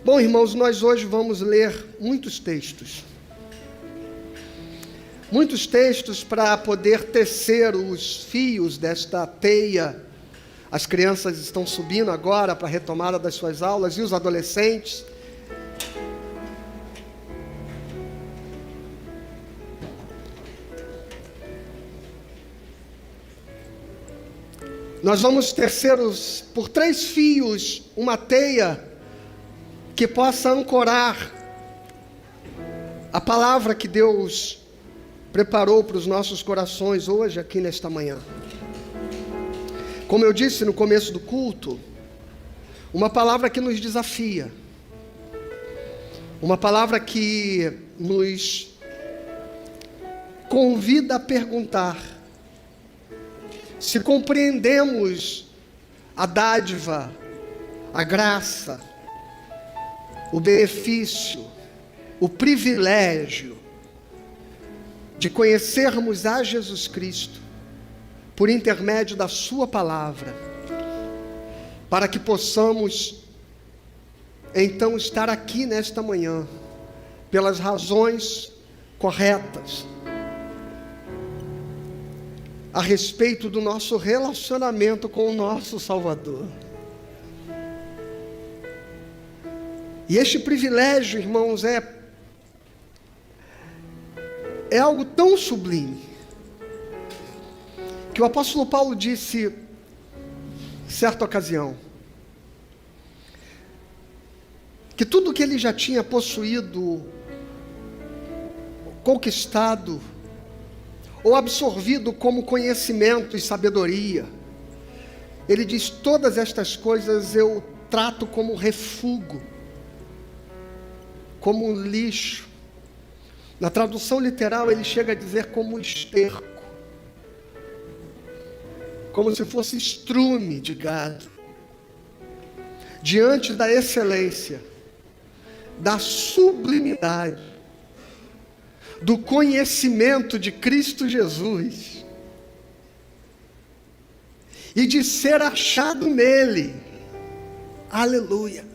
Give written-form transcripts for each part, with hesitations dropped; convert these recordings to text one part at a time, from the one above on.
Bom, irmãos, nós hoje vamos ler muitos textos. Muitos textos para poder tecer os fios desta teia. As crianças estão subindo agora para a retomada das suas aulas e os adolescentes. Nós vamos tecer por 3 fios uma teia que possa ancorar a palavra que Deus preparou para os nossos corações hoje, aqui nesta manhã. Como eu disse no começo do culto, uma palavra que nos desafia, uma palavra que nos convida a perguntar se compreendemos a dádiva, a graça, o benefício, o privilégio de conhecermos a Jesus Cristo por intermédio da sua palavra, para que possamos então estar aqui nesta manhã pelas razões corretas a respeito do nosso relacionamento com o nosso Salvador. E este privilégio, irmãos, é algo tão sublime, que o apóstolo Paulo disse, certa ocasião, que tudo que ele já tinha possuído, conquistado, ou absorvido como conhecimento e sabedoria, ele diz, todas estas coisas eu trato como refúgio, como um lixo. Na tradução literal ele chega a dizer como esterco, como se fosse estrume de gado, diante da excelência, da sublimidade, do conhecimento de Cristo Jesus, e de ser achado nele. Aleluia.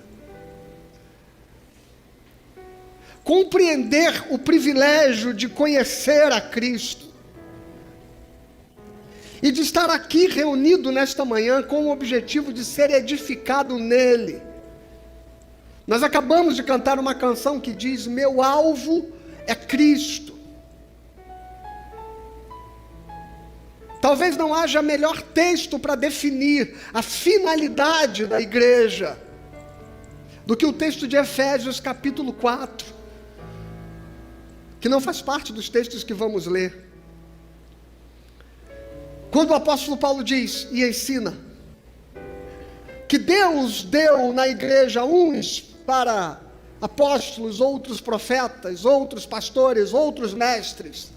Compreender o privilégio de conhecer a Cristo e de estar aqui reunido nesta manhã com o objetivo de ser edificado nele. Nós acabamos de cantar uma canção que diz: meu alvo é Cristo. Talvez não haja melhor texto para definir a finalidade da igreja do que o texto de Efésios capítulo 4, que não faz parte dos textos que vamos ler. Quando o apóstolo Paulo diz e ensina que Deus deu na igreja uns para apóstolos, outros profetas, outros pastores, outros mestres,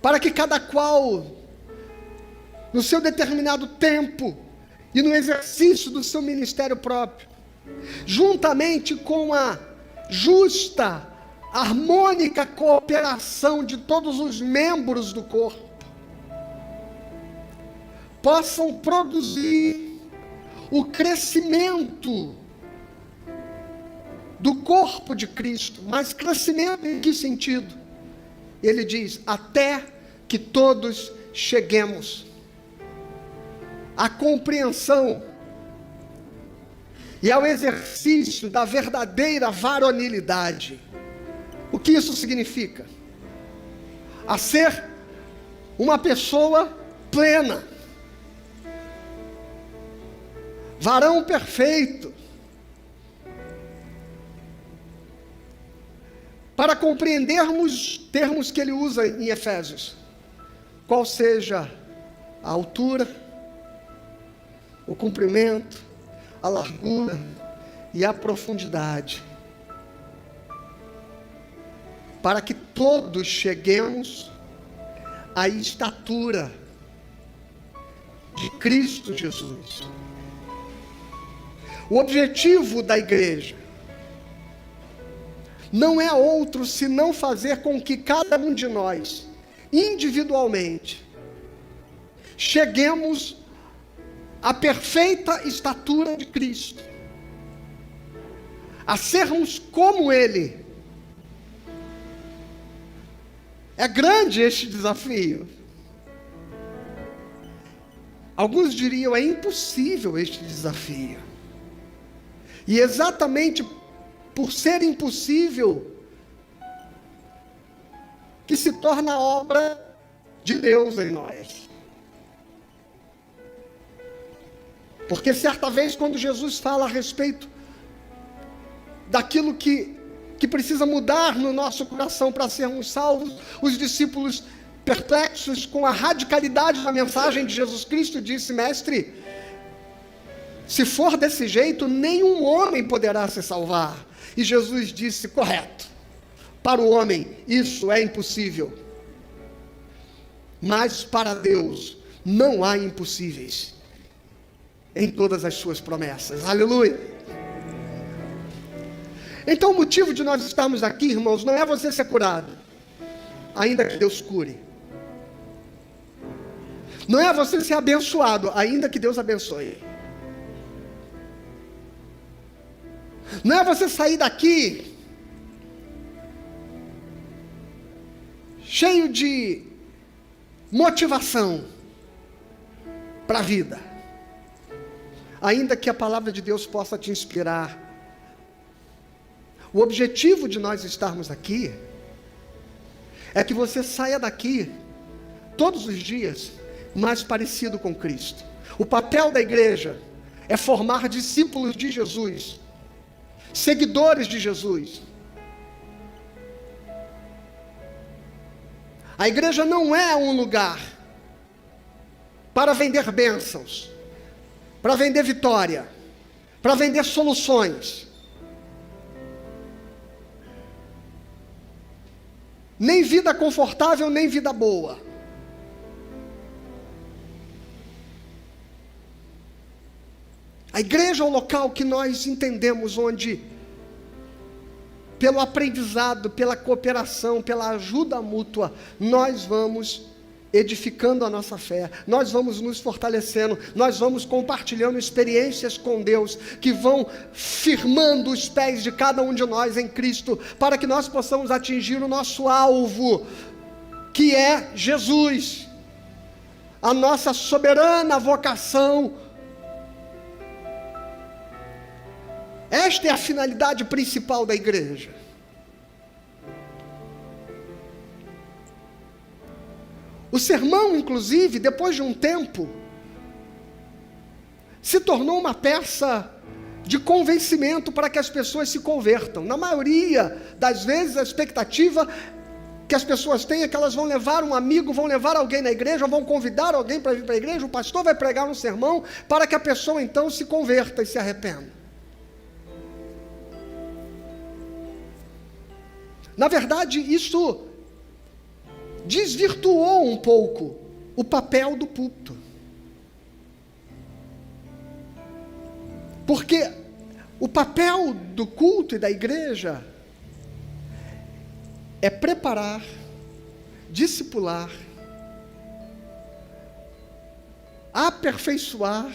para que cada qual, no seu determinado tempo e no exercício do seu ministério próprio, juntamente com a justa, harmônica cooperação de todos os membros do corpo, possam produzir o crescimento do corpo de Cristo. Mas crescimento em que sentido? Ele diz, até que todos cheguemos à compreensão e ao exercício da verdadeira varonilidade. O que isso significa? A ser uma pessoa plena, varão perfeito, para compreendermos termos que ele usa em Efésios, qual seja a altura, o comprimento, a largura e a profundidade, para que todos cheguemos à estatura de Cristo Jesus. O objetivo da igreja não é outro senão fazer com que cada um de nós, individualmente, cheguemos à perfeita estatura de Cristo, a sermos como Ele. É grande este desafio. Alguns diriam, é impossível este desafio. E exatamente por ser impossível, que se torna a obra de Deus em nós. Porque certa vez, quando Jesus fala a respeito daquilo que precisa mudar no nosso coração para sermos salvos, os discípulos, perplexos com a radicalidade da mensagem de Jesus Cristo, disse: mestre, se for desse jeito, nenhum homem poderá se salvar. E Jesus disse: correto, para o homem isso é impossível, mas para Deus não há impossíveis em todas as suas promessas. Aleluia! Então o motivo de nós estarmos aqui, irmãos, não é você ser curado, ainda que Deus cure. Não é você ser abençoado, ainda que Deus abençoe. Não é você sair daqui cheio de motivação para a vida, ainda que a palavra de Deus possa te inspirar. O objetivo de nós estarmos aqui é que você saia daqui todos os dias mais parecido com Cristo. O papel da igreja é formar discípulos de Jesus, seguidores de Jesus. A igreja não é um lugar para vender bênçãos, para vender vitória, para vender soluções. Nem vida confortável, nem vida boa. A igreja é o local que nós entendemos onde, pelo aprendizado, pela cooperação, pela ajuda mútua, nós vamos edificando a nossa fé, nós vamos nos fortalecendo, nós vamos compartilhando experiências com Deus, que vão firmando os pés de cada um de nós em Cristo, para que nós possamos atingir o nosso alvo, que é Jesus, a nossa soberana vocação. Esta é a finalidade principal da igreja. O sermão, inclusive, depois de um tempo, se tornou uma peça de convencimento para que as pessoas se convertam. Na maioria das vezes, a expectativa que as pessoas têm é que elas vão levar um amigo, vão levar alguém na igreja, vão convidar alguém para vir para a igreja, o pastor vai pregar um sermão, para que a pessoa então se converta e se arrependa. Na verdade, isso desvirtuou um pouco o papel do púlpito. Porque o papel do culto e da igreja é preparar, discipular, aperfeiçoar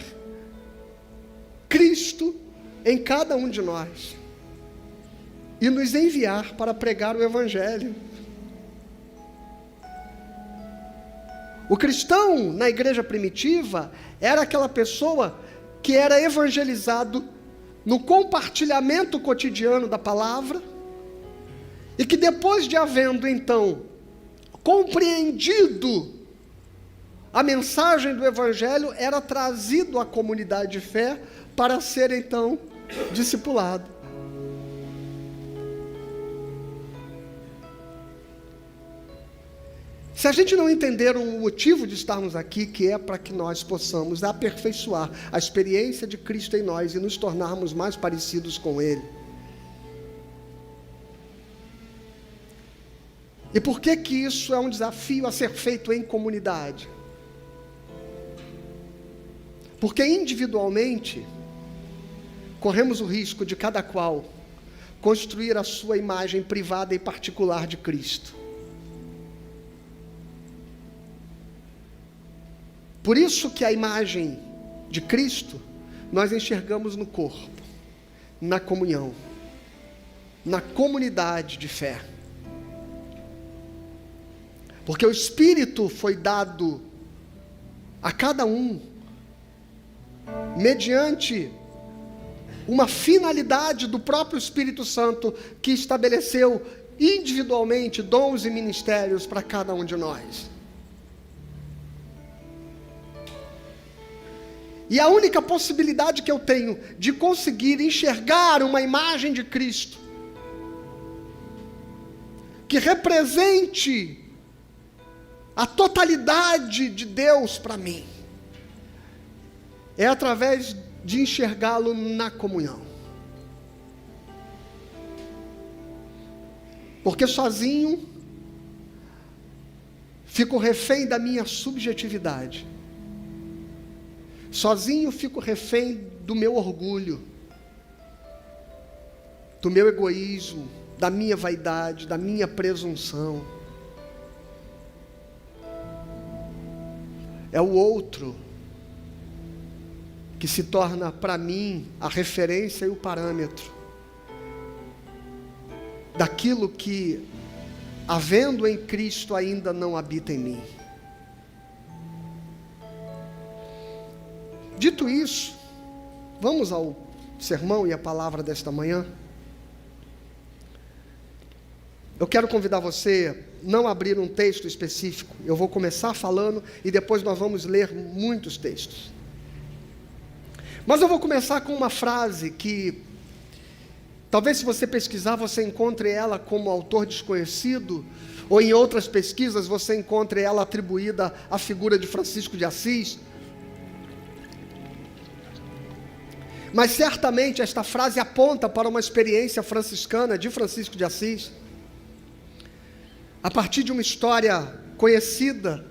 Cristo em cada um de nós e nos enviar para pregar o Evangelho. O cristão na igreja primitiva era aquela pessoa que era evangelizado no compartilhamento cotidiano da palavra, e que depois de havendo então compreendido a mensagem do Evangelho, era trazido à comunidade de fé para ser então discipulado. Se a gente não entender o motivo de estarmos aqui, que é para que nós possamos aperfeiçoar a experiência de Cristo em nós e nos tornarmos mais parecidos com Ele. E por que que isso é um desafio a ser feito em comunidade? Porque individualmente, corremos o risco de cada qual construir a sua imagem privada e particular de Cristo. Por isso que a imagem de Cristo, nós enxergamos no corpo, na comunhão, na comunidade de fé. Porque o Espírito foi dado a cada um mediante uma finalidade do próprio Espírito Santo, que estabeleceu individualmente dons e ministérios para cada um de nós. E a única possibilidade que eu tenho de conseguir enxergar uma imagem de Cristo que represente a totalidade de Deus para mim é através de enxergá-lo na comunhão. Porque sozinho fico refém da minha subjetividade. Sozinho fico refém do meu orgulho, do meu egoísmo, da minha vaidade, da minha presunção. É o outro que se torna para mim a referência e o parâmetro daquilo que, havendo em Cristo, ainda não habita em mim. Dito isso, vamos ao sermão e à palavra desta manhã. Eu quero convidar você a não abrir um texto específico. Eu vou começar falando e depois nós vamos ler muitos textos. Mas eu vou começar com uma frase que, talvez se você pesquisar, você encontre ela como autor desconhecido, ou em outras pesquisas você encontre ela atribuída à figura de Francisco de Assis. Mas certamente esta frase aponta para uma experiência franciscana de Francisco de Assis, a partir de uma história conhecida,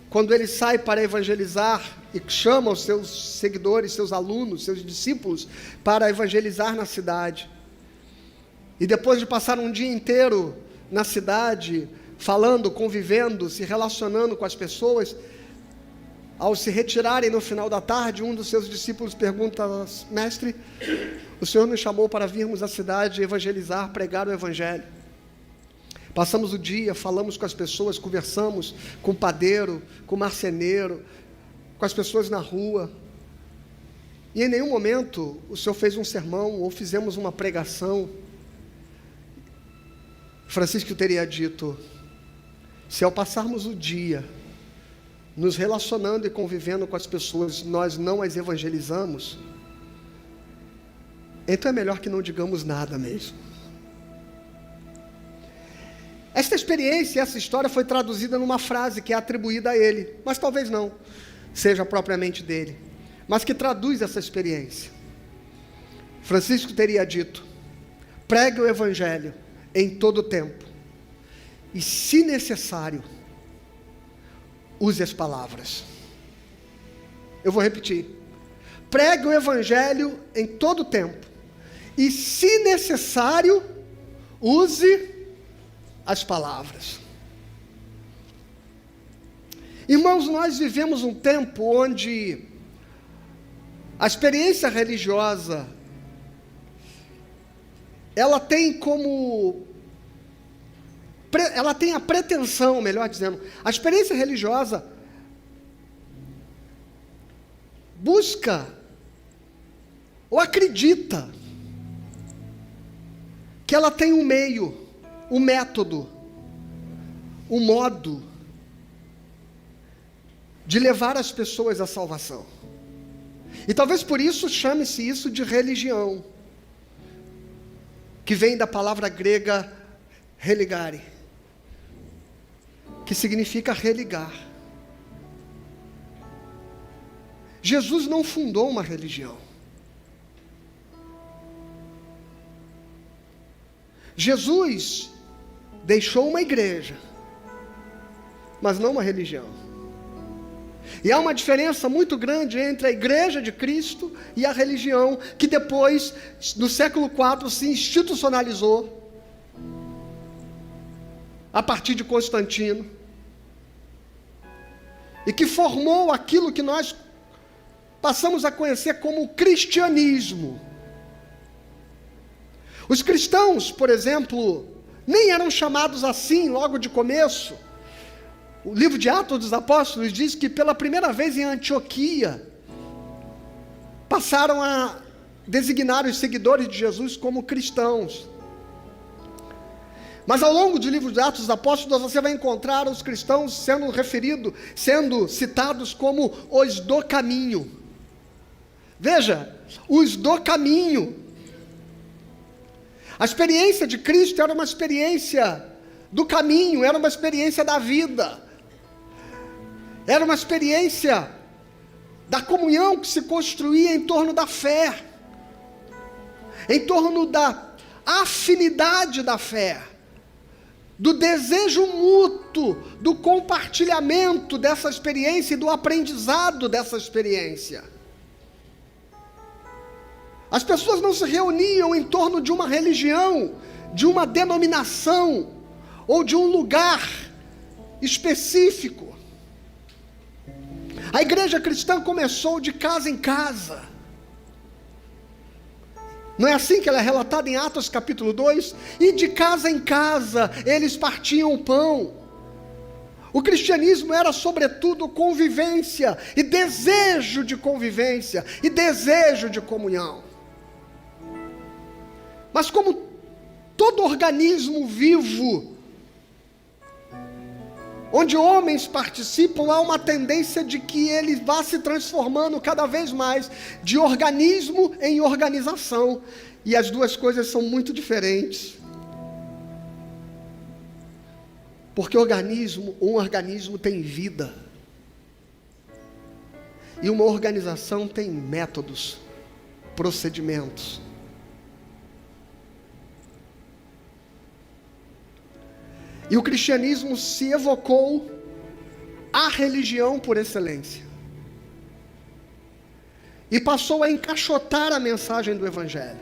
quando ele sai para evangelizar e chama os seus seguidores, seus alunos, seus discípulos, para evangelizar na cidade. E depois de passar um dia inteiro na cidade, falando, convivendo, se relacionando com as pessoas, ao se retirarem no final da tarde, um dos seus discípulos pergunta: mestre, o senhor nos chamou para virmos à cidade evangelizar, pregar o evangelho. Passamos o dia, falamos com as pessoas, conversamos com o padeiro, com o marceneiro, com as pessoas na rua. E em nenhum momento o senhor fez um sermão ou fizemos uma pregação. Francisco teria dito: se ao passarmos o dia nos relacionando e convivendo com as pessoas, nós não as evangelizamos, então é melhor que não digamos nada mesmo. Esta experiência, essa história foi traduzida numa frase que é atribuída a ele, mas talvez não seja propriamente dele, mas que traduz essa experiência. Francisco teria dito: pregue o evangelho em todo o tempo, e se necessário, use as palavras. Eu vou repetir: pregue o evangelho em todo o tempo, e se necessário, use as palavras. Irmãos, nós vivemos um tempo onde a experiência religiosa, ela tem a pretensão, melhor dizendo, a experiência religiosa busca ou acredita que ela tem um meio, um método, um modo de levar as pessoas à salvação. E talvez por isso chame-se isso de religião, que vem da palavra grega religare, que significa religar. Jesus não fundou uma religião. Jesus deixou uma igreja, mas não uma religião. E há uma diferença muito grande entre a igreja de Cristo e a religião, que depois, no século IV, se institucionalizou a partir de Constantino, e que formou aquilo que nós passamos a conhecer como cristianismo. Os cristãos, por exemplo, nem eram chamados assim logo de começo. O livro de Atos dos Apóstolos diz que pela primeira vez em Antioquia, passaram a designar os seguidores de Jesus como cristãos. Mas ao longo do livro de Atos dos Apóstolos, você vai encontrar os cristãos sendo citados como os do caminho. Veja, os do caminho. A experiência de Cristo era uma experiência do caminho, era uma experiência da vida. Era uma experiência da comunhão que se construía em torno da fé, em torno da afinidade da fé, do desejo mútuo, do compartilhamento dessa experiência e do aprendizado dessa experiência. As pessoas não se reuniam em torno de uma religião, de uma denominação, ou de um lugar específico. A igreja cristã começou de casa em casa. Não é assim que ela é relatada em Atos capítulo 2? E de casa em casa eles partiam o pão. O cristianismo era sobretudo convivência, e desejo de convivência, e desejo de comunhão. Mas como todo organismo vivo, onde homens participam, há uma tendência de que ele vá se transformando cada vez mais de organismo em organização. E as duas coisas são muito diferentes. Porque um organismo tem vida. E uma organização tem métodos, procedimentos. E o cristianismo se evocou a religião por excelência. E passou a encaixotar a mensagem do Evangelho.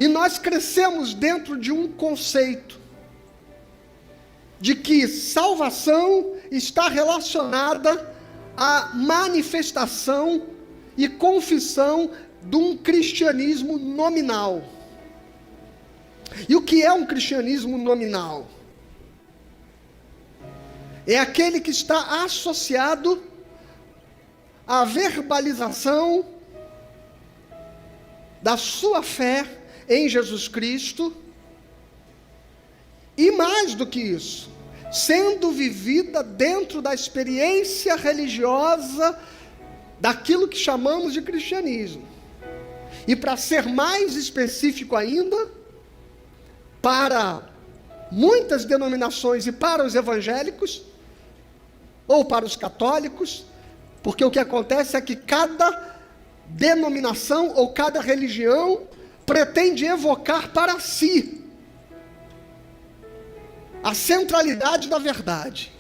E nós crescemos dentro de um conceito de que salvação está relacionada à manifestação e confissão de um cristianismo nominal. E o que é um cristianismo nominal? É aquele que está associado à verbalização da sua fé em Jesus Cristo, e mais do que isso, sendo vivida dentro da experiência religiosa daquilo que chamamos de cristianismo. E para ser mais específico ainda, para muitas denominações e para os evangélicos, ou para os católicos, porque o que acontece é que cada denominação ou cada religião pretende evocar para si a centralidade da verdade.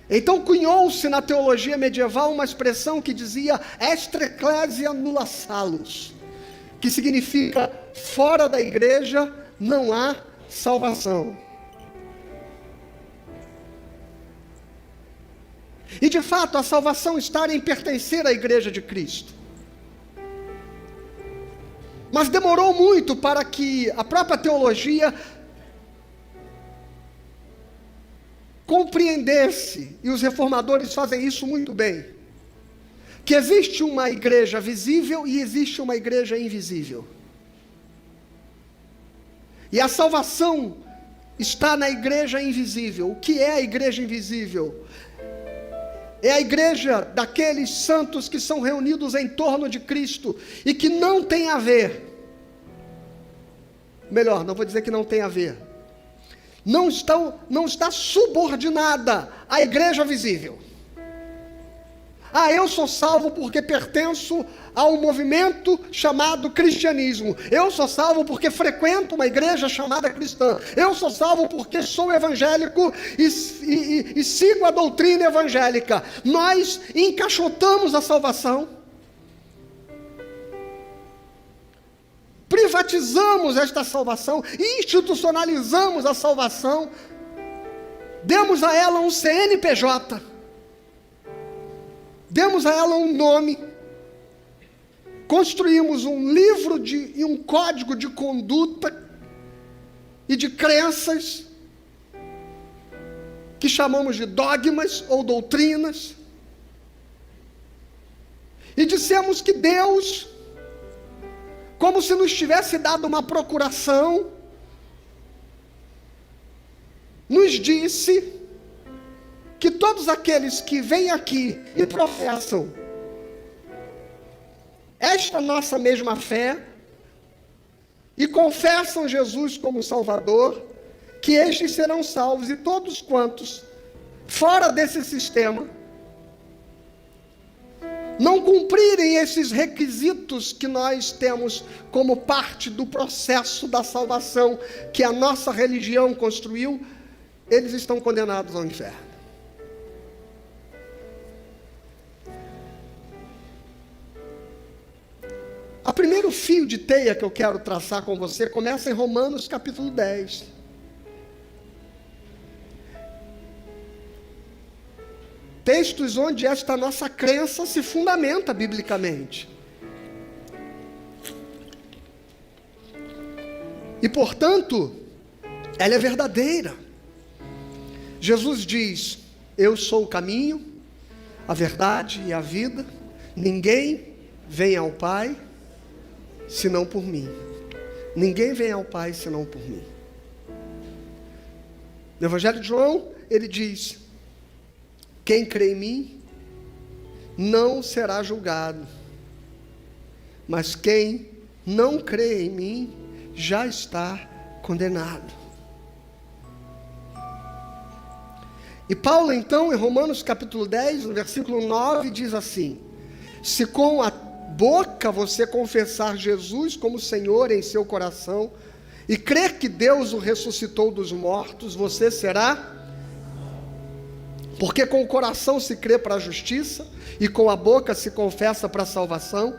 Então cunhou-se na teologia medieval uma expressão que dizia extra ecclesia nulla salus, que significa fora da igreja não há salvação. E de fato a salvação está em pertencer à igreja de Cristo. Mas demorou muito para que a própria teologia compreendesse, e os reformadores fazem isso muito bem, que existe uma igreja visível e existe uma igreja invisível. E a salvação está na igreja invisível. O que é a igreja invisível? É a igreja daqueles santos que são reunidos em torno de Cristo e que não tem a ver. Melhor, não vou dizer que não tem a ver. Não está subordinada à igreja visível. Eu sou salvo porque pertenço a um movimento chamado cristianismo. Eu sou salvo porque frequento uma igreja chamada cristã. Eu sou salvo porque sou evangélico e sigo a doutrina evangélica. Nós encaixotamos a salvação, privatizamos esta salvação, institucionalizamos a salvação, demos a ela um CNPJ. demos a ela um nome, construímos um livro e um código de conduta e de crenças, que chamamos de dogmas ou doutrinas, e dissemos que Deus, como se nos tivesse dado uma procuração, nos disse que todos aqueles que vêm aqui e professam esta nossa mesma fé e confessam Jesus como Salvador, que estes serão salvos, e todos quantos, fora desse sistema, não cumprirem esses requisitos que nós temos como parte do processo da salvação que a nossa religião construiu, eles estão condenados ao inferno. O primeiro fio de teia que eu quero traçar com você começa em Romanos capítulo 10. Textos onde esta nossa crença se fundamenta biblicamente. E, portanto, ela é verdadeira. Jesus diz: eu sou o caminho, a verdade e a vida. Ninguém vem ao Pai senão por mim. Ninguém vem ao Pai senão por mim. No Evangelho de João, ele diz: quem crê em mim não será julgado, mas quem não crê em mim já está condenado. E Paulo, então, em Romanos capítulo 10, no versículo 9, diz assim: se com a boca você confessar Jesus como Senhor em seu coração e crer que Deus o ressuscitou dos mortos, você será. Porque com o coração se crê para a justiça e com a boca se confessa para a salvação,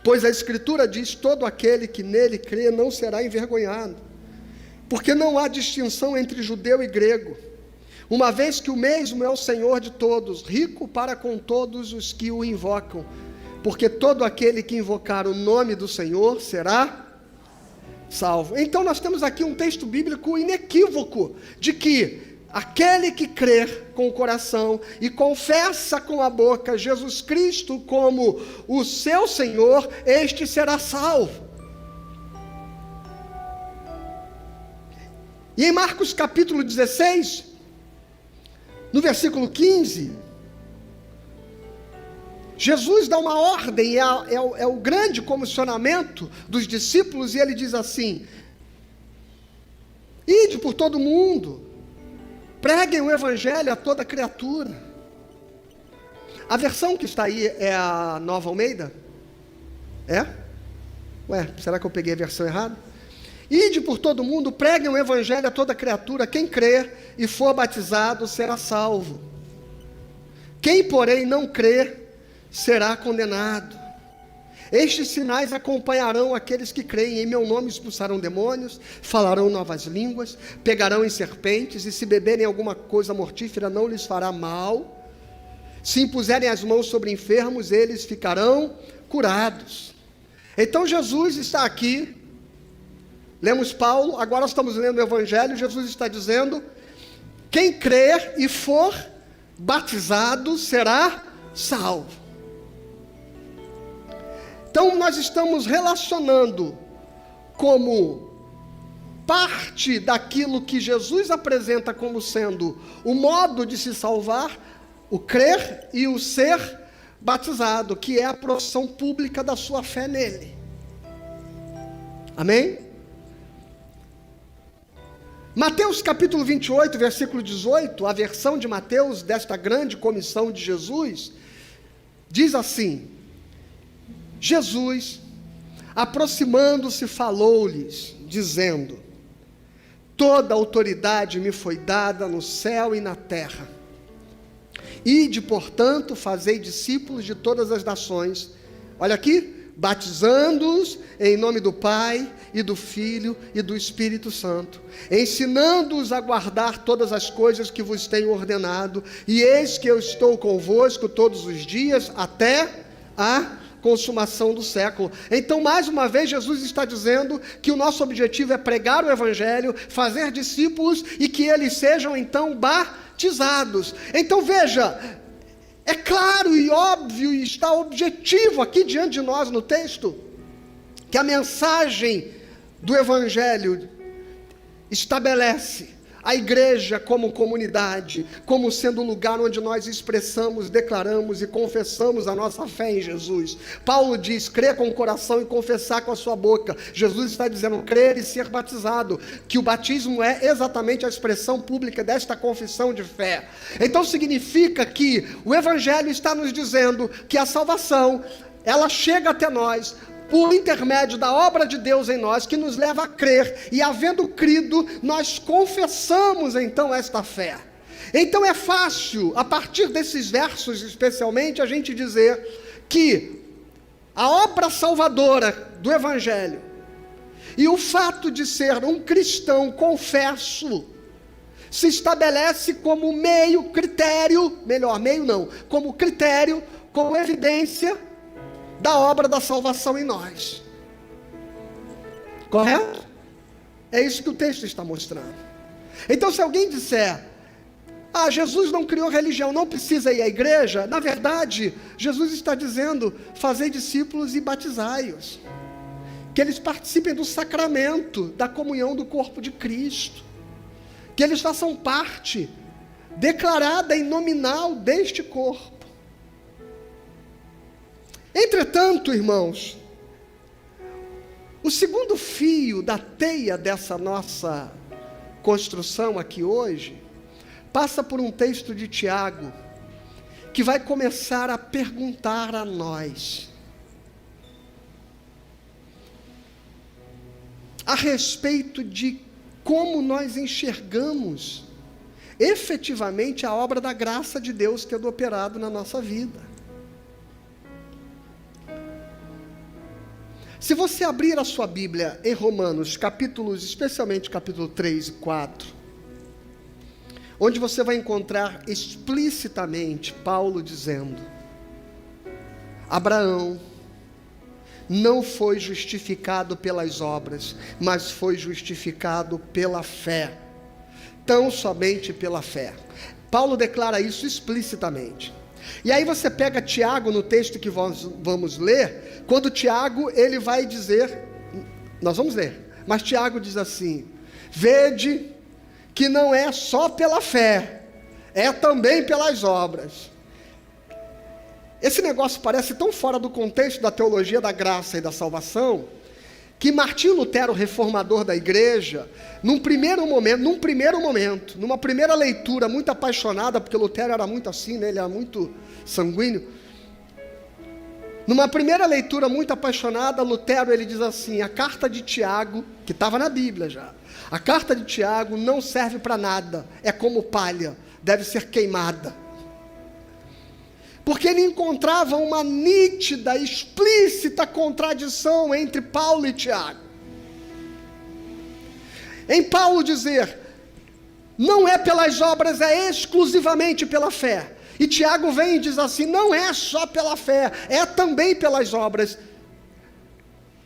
pois a Escritura diz: todo aquele que nele crê não será envergonhado, porque não há distinção entre judeu e grego, uma vez que o mesmo é o Senhor de todos, rico para com todos os que o invocam, porque todo aquele que invocar o nome do Senhor será salvo. Então nós temos aqui um texto bíblico inequívoco de que aquele que crer com o coração e confessa com a boca Jesus Cristo como o seu Senhor, este será salvo. E em Marcos capítulo 16, no versículo 15, Jesus dá uma ordem, é o grande comissionamento dos discípulos, e ele diz assim: ide por todo mundo, preguem o evangelho a toda criatura. A versão que está aí é a Nova Almeida? É? Ué, será que eu peguei a versão errada? Ide por todo mundo, preguem o evangelho a toda criatura. Quem crer e for batizado será salvo. Quem, porém, não crer será condenado. Estes sinais acompanharão aqueles que creem. Em meu nome expulsarão demônios, falarão novas línguas, pegarão em serpentes, e se beberem alguma coisa mortífera não lhes fará mal. Se impuserem as mãos sobre enfermos, eles ficarão curados. Então Jesus está aqui, lemos Paulo, agora estamos lendo o Evangelho. Jesus está dizendo: quem crer e for batizado será salvo. Então nós estamos relacionando como parte daquilo que Jesus apresenta como sendo o modo de se salvar, o crer e o ser batizado, que é a profissão pública da sua fé nele. Amém? Mateus capítulo 28, versículo 18, a versão de Mateus desta grande comissão de Jesus, diz assim: Jesus, aproximando-se, falou-lhes, dizendo: toda autoridade me foi dada no céu e na terra. Ide, portanto, fazei discípulos de todas as nações. Olha aqui, batizando-os em nome do Pai, e do Filho, e do Espírito Santo, ensinando-os a guardar todas as coisas que vos tenho ordenado, e eis que eu estou convosco todos os dias, até a consumação do século. Então, mais uma vez, Jesus está dizendo que o nosso objetivo é pregar o Evangelho, fazer discípulos, e que eles sejam, então, batizados. Então, veja, é claro e óbvio, e está objetivo aqui diante de nós no texto, que a mensagem do Evangelho estabelece a igreja como comunidade, como sendo o lugar onde nós expressamos, declaramos e confessamos a nossa fé em Jesus. Paulo diz, crer com o coração e confessar com a sua boca. Jesus está dizendo, crer e ser batizado, que o batismo é exatamente a expressão pública desta confissão de fé. Então significa que o Evangelho está nos dizendo que a salvação, ela chega até nós por intermédio da obra de Deus em nós, que nos leva a crer, e havendo crido, nós confessamos então esta fé. Então é fácil, a partir desses versos especialmente, a gente dizer que a obra salvadora do Evangelho, e o fato de ser um cristão confesso, se estabelece como meio, critério, melhor, meio não, como critério, como evidência da obra da salvação em nós. Correto? É isso que o texto está mostrando. Então, se alguém disser, Jesus não criou religião, não precisa ir à igreja, na verdade, Jesus está dizendo, fazei discípulos e batizai-os, que eles participem do sacramento, da comunhão do corpo de Cristo, que eles façam parte, declarada e nominal deste corpo. Entretanto, irmãos, o segundo fio da teia dessa nossa construção aqui hoje, passa por um texto de Tiago, que vai começar a perguntar a nós, a respeito de como nós enxergamos, efetivamente, a obra da graça de Deus tendo operado na nossa vida. Se você abrir a sua Bíblia em Romanos, capítulos, especialmente capítulo 3 e 4, onde você vai encontrar explicitamente Paulo dizendo, Abraão não foi justificado pelas obras, mas foi justificado pela fé, tão somente pela fé. Paulo declara isso explicitamente. E aí você pega Tiago no texto que vamos ler, quando Tiago ele vai dizer, nós vamos ler, mas Tiago diz assim, vede que não é só pela fé, é também pelas obras. Esse negócio parece tão fora do contexto da teologia da graça e da salvação, que Martinho Lutero, reformador da igreja, numa primeira leitura muito apaixonada, porque Lutero era muito assim, né? Ele era muito sanguíneo. Numa primeira leitura muito apaixonada, Lutero ele diz assim, a carta de Tiago, que estava na Bíblia já, a carta de Tiago não serve para nada, é como palha, deve ser queimada. Porque ele encontrava uma nítida, explícita contradição entre Paulo e Tiago. Em Paulo dizer, não é pelas obras, é exclusivamente pela fé. E Tiago vem e diz assim, não é só pela fé, é também pelas obras.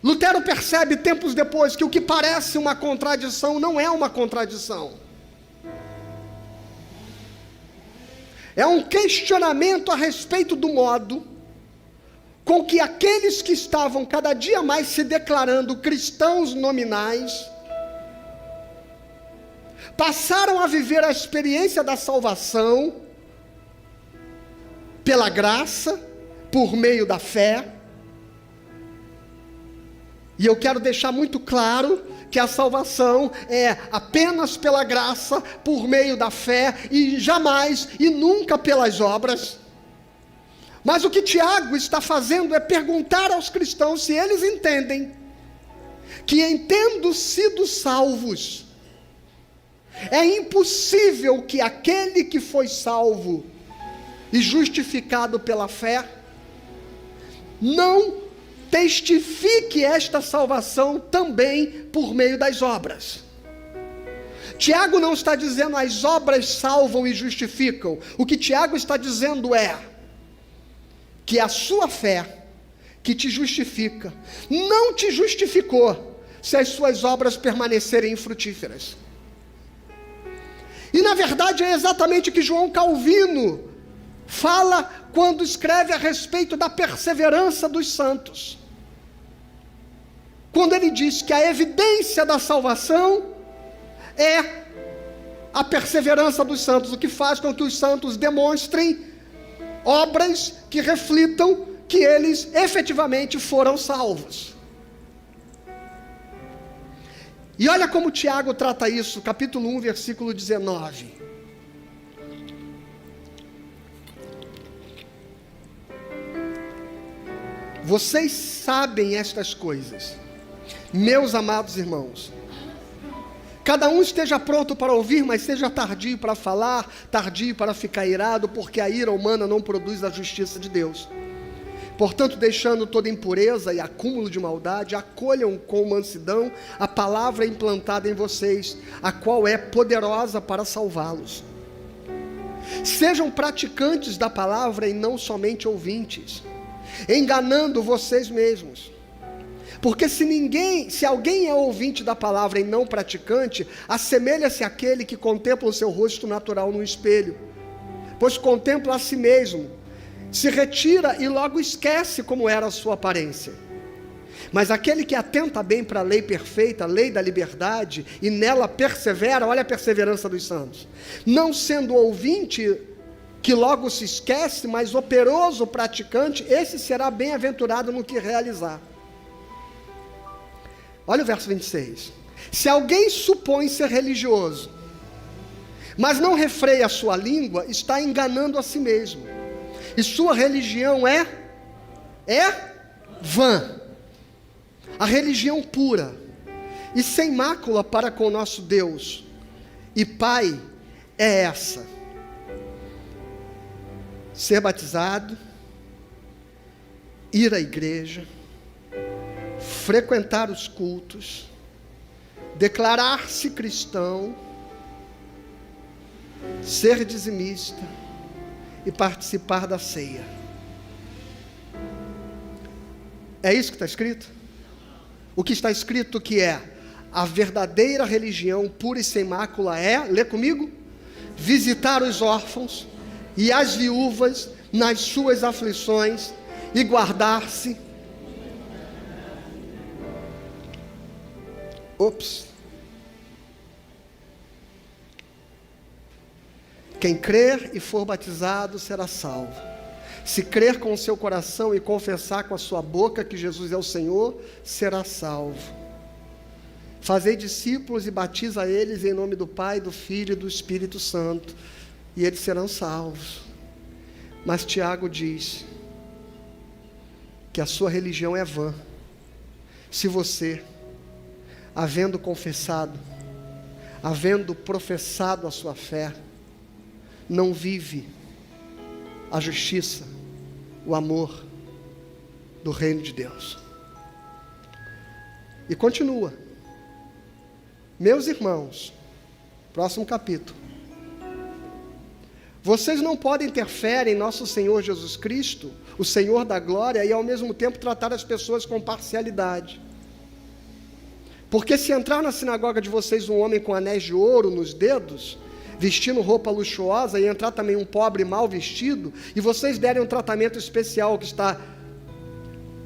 Lutero percebe tempos depois que o que parece uma contradição não é uma contradição. É um questionamento a respeito do modo com que aqueles que estavam cada dia mais se declarando cristãos nominais, passaram a viver a experiência da salvação pela graça, por meio da fé. E eu quero deixar muito claro que a salvação é apenas pela graça, por meio da fé, e jamais e nunca pelas obras. Mas o que Tiago está fazendo é perguntar aos cristãos se eles entendem que, em tendo sido salvos, é impossível que aquele que foi salvo e justificado pela fé não testifique esta salvação também por meio das obras. Tiago não está dizendo as obras salvam e justificam. O que Tiago está dizendo é que a sua fé que te justifica não te justificou se as suas obras permanecerem infrutíferas. E na verdade é exatamente o que João Calvino fala quando escreve a respeito da perseverança dos santos. Quando ele diz que a evidência da salvação é a perseverança dos santos, o que faz com que os santos demonstrem obras que reflitam que eles efetivamente foram salvos. E olha como Tiago trata isso, capítulo 1, versículo 19. Vocês sabem estas coisas, meus amados irmãos. Cada um esteja pronto para ouvir, mas seja tardio para falar, tardio para ficar irado, porque a ira humana não produz a justiça de Deus. Portanto, deixando toda impureza e acúmulo de maldade, acolham com mansidão a palavra implantada em vocês, a qual é poderosa para salvá-los. Sejam praticantes da palavra e não somente ouvintes, enganando vocês mesmos. Porque se alguém é ouvinte da palavra e não praticante, assemelha-se àquele que contempla o seu rosto natural no espelho, pois contempla a si mesmo, se retira e logo esquece como era a sua aparência. Mas aquele que atenta bem para a lei perfeita, a lei da liberdade, e nela persevera, olha a perseverança dos santos, não sendo ouvinte que logo se esquece, mas operoso praticante, esse será bem-aventurado no que realizar. Olha o verso 26. Se alguém supõe ser religioso, mas não refreia a sua língua, está enganando a si mesmo. E sua religião é vã. A religião pura e sem mácula para com o nosso Deus e Pai é essa: ser batizado, ir à igreja, frequentar os cultos, declarar-se cristão, ser dizimista e participar da ceia. É isso que está escrito? O que está escrito que é a verdadeira religião pura e sem mácula é, lê comigo, visitar os órfãos e as viúvas nas suas aflições e guardar-se. Quem crer e for batizado será salvo. Se crer com o seu coração e confessar com a sua boca que Jesus é o Senhor, será salvo. Fazei discípulos e batiza eles em nome do Pai, do Filho e do Espírito Santo, e eles serão salvos. Mas Tiago diz que a sua religião é vã, se você, havendo confessado, havendo professado a sua fé, não vive a justiça, o amor do reino de Deus. E continua: meus irmãos, próximo capítulo, vocês não podem ter fé em nosso Senhor Jesus Cristo, o Senhor da glória, e ao mesmo tempo tratar as pessoas com parcialidade. Porque se entrar na sinagoga de vocês um homem com anéis de ouro nos dedos, vestindo roupa luxuosa, e entrar também um pobre mal vestido, e vocês derem um tratamento especial ao que está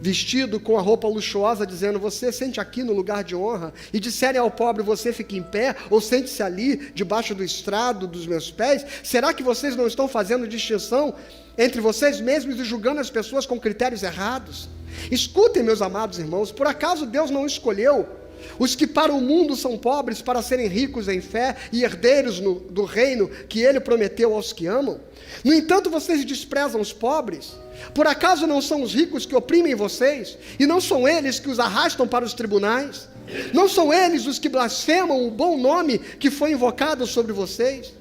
vestido com a roupa luxuosa, dizendo: você sente aqui no lugar de honra, e disserem ao pobre: você fica em pé, ou sente-se ali, debaixo do estrado dos meus pés, será que vocês não estão fazendo distinção entre vocês mesmos e julgando as pessoas com critérios errados? Escutem, meus amados irmãos, por acaso Deus não escolheu os que para o mundo são pobres, para serem ricos em fé e herdeiros do reino que Ele prometeu aos que amam? No entanto, vocês desprezam os pobres. Por acaso não são os ricos que oprimem vocês? E não são eles que os arrastam para os tribunais? Não são eles os que blasfemam o bom nome que foi invocado sobre vocês?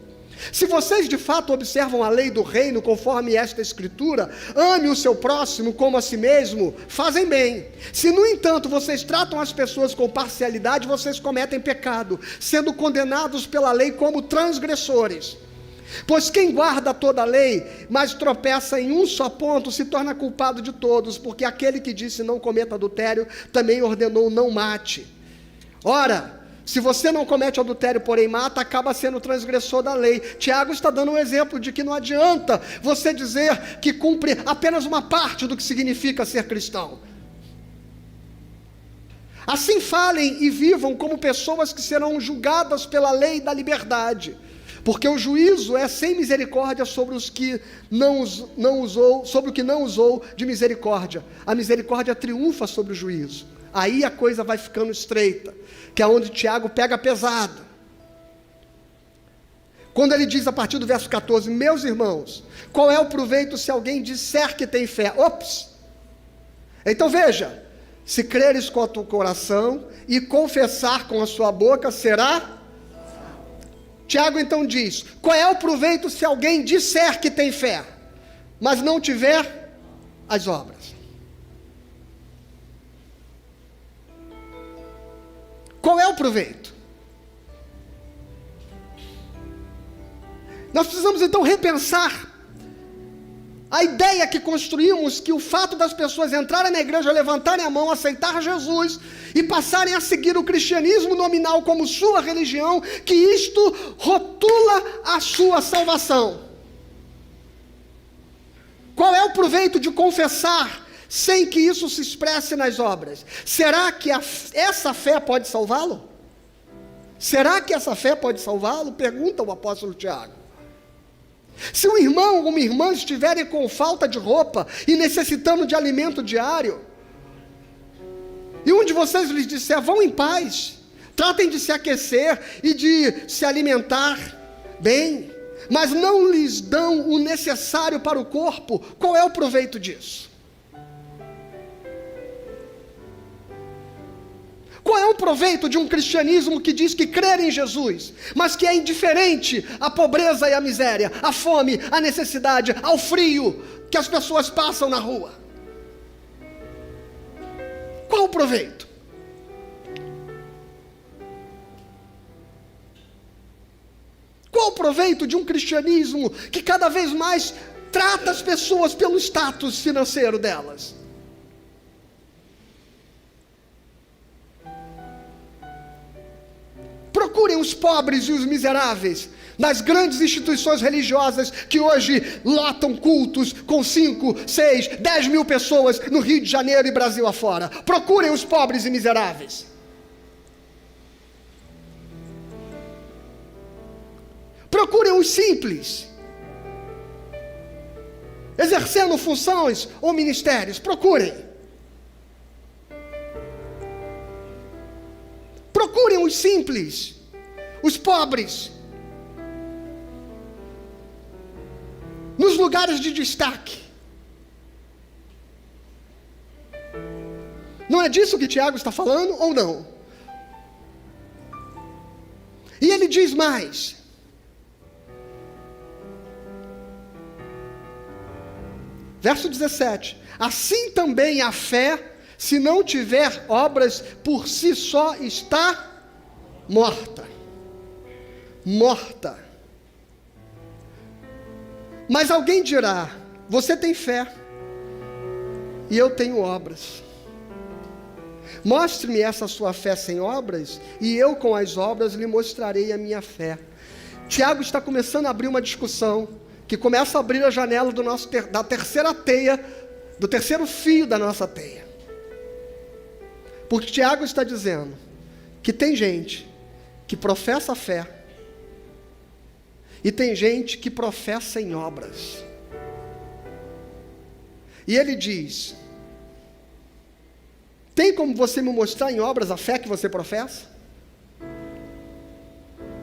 Se vocês de fato observam a lei do reino conforme esta escritura, ame o seu próximo como a si mesmo, fazem bem. Se no entanto vocês tratam as pessoas com parcialidade, vocês cometem pecado, sendo condenados pela lei como transgressores. Pois quem guarda toda a lei, mas tropeça em um só ponto, se torna culpado de todos, porque aquele que disse não cometa adultério, também ordenou não mate. Ora, se você não comete adultério, porém mata, acaba sendo transgressor da lei. Tiago está dando um exemplo de que não adianta você dizer que cumpre apenas uma parte do que significa ser cristão. Assim falem e vivam como pessoas que serão julgadas pela lei da liberdade, porque o juízo é sem misericórdia sobre os que sobre o que não usou de misericórdia. A misericórdia triunfa sobre o juízo. Aí a coisa vai ficando estreita, que é onde Tiago pega pesado. Quando ele diz a partir do verso 14, meus irmãos, qual é o proveito se alguém disser que tem fé? Ops! Então veja, se creres com o teu coração e confessar com a sua boca, será? Tiago então diz, qual é o proveito se alguém disser que tem fé, mas não tiver as obras? Qual é o proveito? Nós precisamos então repensar a ideia que construímos, que o fato das pessoas entrarem na igreja, levantarem a mão, aceitar Jesus e passarem a seguir o cristianismo nominal como sua religião, que isto rotula a sua salvação. Qual é o proveito de confessar sem que isso se expresse nas obras? Será que essa fé pode salvá-lo? Será que essa fé pode salvá-lo? Pergunta o apóstolo Tiago. Se um irmão ou uma irmã estiverem com falta de roupa e necessitando de alimento diário, e um de vocês lhes disser, vão em paz, tratem de se aquecer e de se alimentar bem, mas não lhes dão o necessário para o corpo, qual é o proveito disso? Qual é o proveito de um cristianismo que diz que crer em Jesus, mas que é indiferente à pobreza e à miséria, à fome, à necessidade, ao frio que as pessoas passam na rua? Qual o proveito? Qual o proveito de um cristianismo que cada vez mais trata as pessoas pelo status financeiro delas? Procurem os pobres e os miseráveis nas grandes instituições religiosas que hoje lotam cultos com 5, 6, 10 mil pessoas no Rio de Janeiro e Brasil afora. Procurem os pobres e miseráveis. Procurem os simples, exercendo funções ou ministérios. Procurem os simples, os pobres, nos lugares de destaque. Não é disso que Tiago está falando ou não? E ele diz mais. Verso 17. Assim também a fé, se não tiver obras, por si só está morta. Morta. Mas alguém dirá, você tem fé, e eu tenho obras. Mostre-me essa sua fé sem obras, e eu com as obras lhe mostrarei a minha fé. Tiago está começando a abrir uma discussão, que começa a abrir a janela da terceira teia, do terceiro fio da nossa teia. Porque Tiago está dizendo que tem gente que professa a fé, e tem gente que professa em obras. E ele diz, tem como você me mostrar em obras a fé que você professa?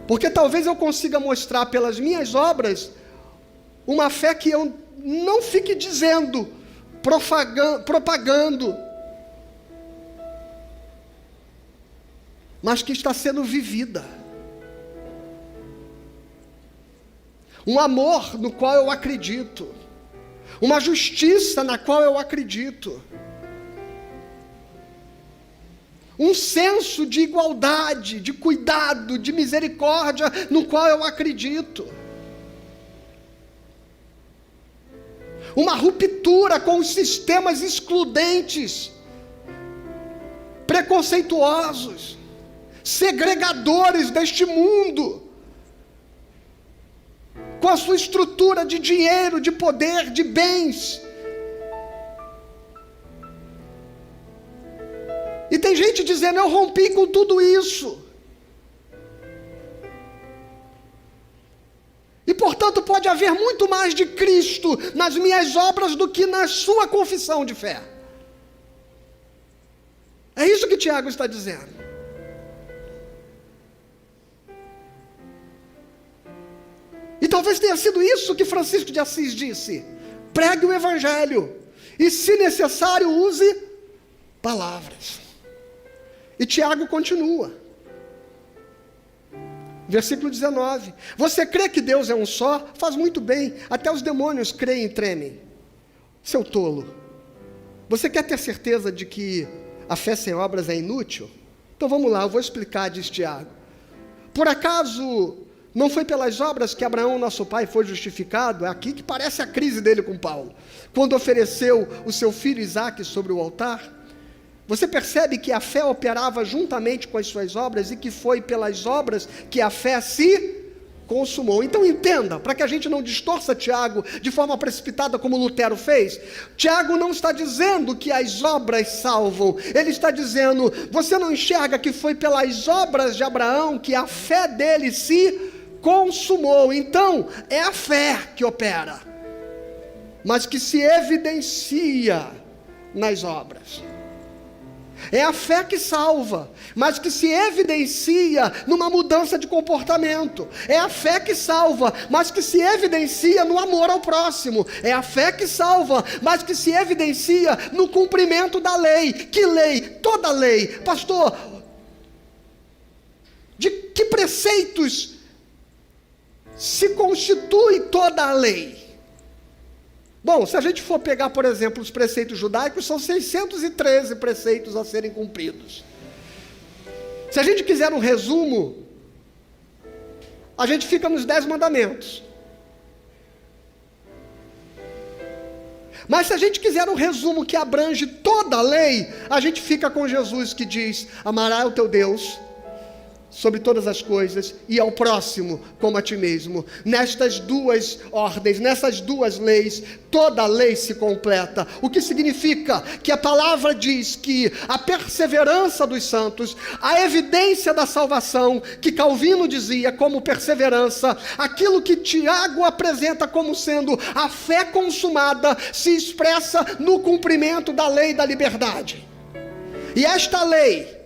Porque talvez eu consiga mostrar pelas minhas obras uma fé que eu não fique dizendo, propagando, mas que está sendo vivida. um amor no qual eu acredito, uma justiça na qual eu acredito, um senso de igualdade, de cuidado, de misericórdia no qual eu acredito, uma ruptura com os sistemas excludentes, preconceituosos, segregadores deste mundo, com a sua estrutura de dinheiro, de poder, de bens. E tem gente dizendo: eu rompi com tudo isso. E portanto pode haver muito mais de Cristo nas minhas obras do que na sua confissão de fé. É isso que Tiago está dizendo. E talvez tenha sido isso que Francisco de Assis disse: pregue o Evangelho, e se necessário use palavras. E Tiago continua, versículo 19: você crê que Deus é um só? Faz muito bem, até os demônios creem e tremem. Seu tolo, você quer ter certeza de que a fé sem obras é inútil? Então vamos lá, eu vou explicar, diz Tiago. Por acaso não foi pelas obras que Abraão, nosso pai, foi justificado? É aqui que parece a crise dele com Paulo, quando ofereceu o seu filho Isaque sobre o altar. Você percebe que a fé operava juntamente com as suas obras e que foi pelas obras que a fé se consumou. Então entenda, para que a gente não distorça Tiago de forma precipitada como Lutero fez. Tiago não está dizendo que as obras salvam, ele está dizendo: você não enxerga que foi pelas obras de Abraão que a fé dele se consumou? Então é a fé que opera, mas que se evidencia nas obras. É a fé que salva, mas que se evidencia numa mudança de comportamento. É a fé que salva, mas que se evidencia no amor ao próximo. É a fé que salva, mas que se evidencia no cumprimento da lei. Que lei? Toda lei. Pastor, de que preceitos se constitui toda a lei? Bom, se a gente for pegar, por exemplo, os preceitos judaicos, são 613 preceitos a serem cumpridos. Se a gente quiser um resumo, a gente fica nos 10 mandamentos. Mas se a gente quiser um resumo que abrange toda a lei, a gente fica com Jesus, que diz: amarás o teu Deus sobre todas as coisas, e ao próximo como a ti mesmo. Nestas duas ordens, nessas duas leis, toda a lei se completa. O que significa que a palavra diz que a perseverança dos santos, a evidência da salvação, que Calvino dizia como perseverança, aquilo que Tiago apresenta como sendo a fé consumada, se expressa no cumprimento da lei da liberdade. E esta lei,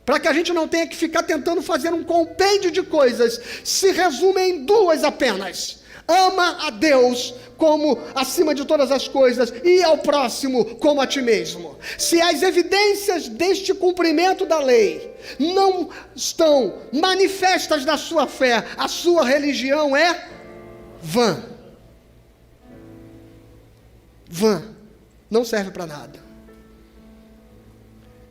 para que a gente não tenha que ficar tentando fazer um compêndio de coisas, se resume em duas apenas: ama a Deus como acima de todas as coisas, e ao próximo como a ti mesmo. Se as evidências deste cumprimento da lei não estão manifestas na sua fé, a sua religião é vã. Vã, não serve para nada.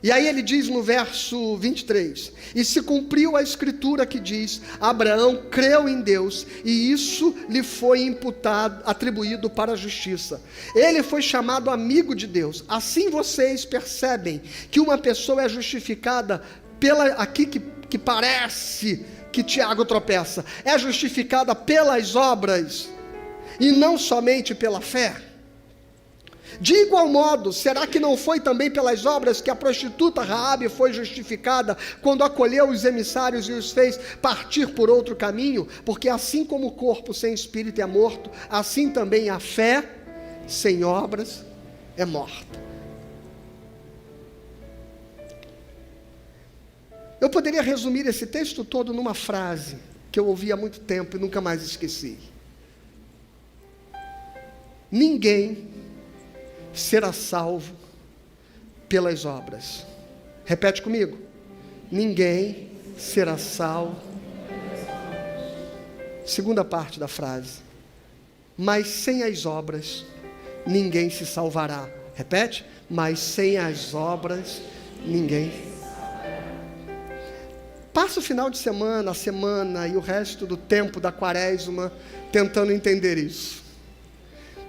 E aí ele diz no verso 23, e se cumpriu a escritura que diz: Abraão creu em Deus, e isso lhe foi imputado, atribuído para a justiça. Ele foi chamado amigo de Deus. Assim vocês percebem que uma pessoa é justificada aqui que parece que Tiago tropeça, é justificada pelas obras, e não somente pela fé. De igual modo, será que não foi também pelas obras que a prostituta Raabe foi justificada quando acolheu os emissários e os fez partir por outro caminho? Porque assim como o corpo sem espírito é morto, assim também a fé sem obras é morta. Eu poderia resumir esse texto todo numa frase que eu ouvi há muito tempo e nunca mais esqueci: ninguém será salvo pelas obras. Repete comigo: ninguém será salvo. Segunda parte da frase: mas sem as obras ninguém se salvará. Repete, mas sem as obras ninguém. Passa o final de semana, a semana e o resto do tempo da quaresma tentando entender isso.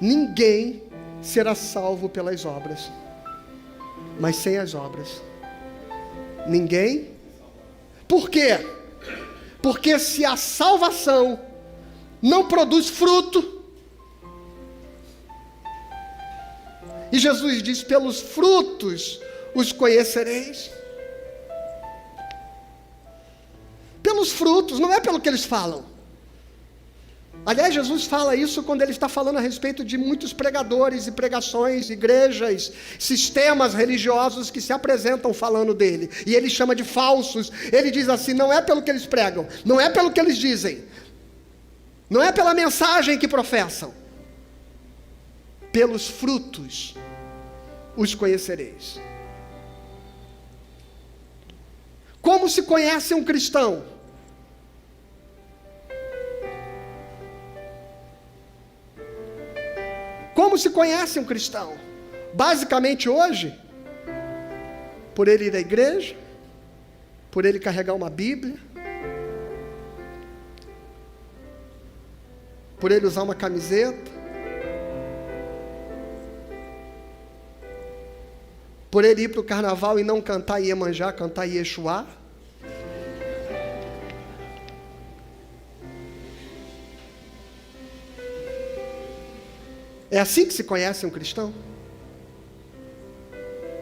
Ninguém será salvo pelas obras, mas sem as obras ninguém. Por quê? Porque se a salvação não produz fruto, e Jesus diz: pelos frutos os conhecereis. Pelos frutos, não é pelo que eles falam. Aliás, Jesus fala isso quando ele está falando a respeito de muitos pregadores e pregações, igrejas, sistemas religiosos que se apresentam falando dele. E ele chama de falsos. Ele diz assim: não é pelo que eles pregam, não é pelo que eles dizem, não é pela mensagem que professam. Pelos frutos os conhecereis. Como se conhece um cristão? Como se conhece um cristão? Basicamente hoje, por ele ir à igreja, por ele carregar uma Bíblia, por ele usar uma camiseta, por ele ir para o carnaval e não cantar Iemanjá, cantar Iexuá. É assim que se conhece um cristão?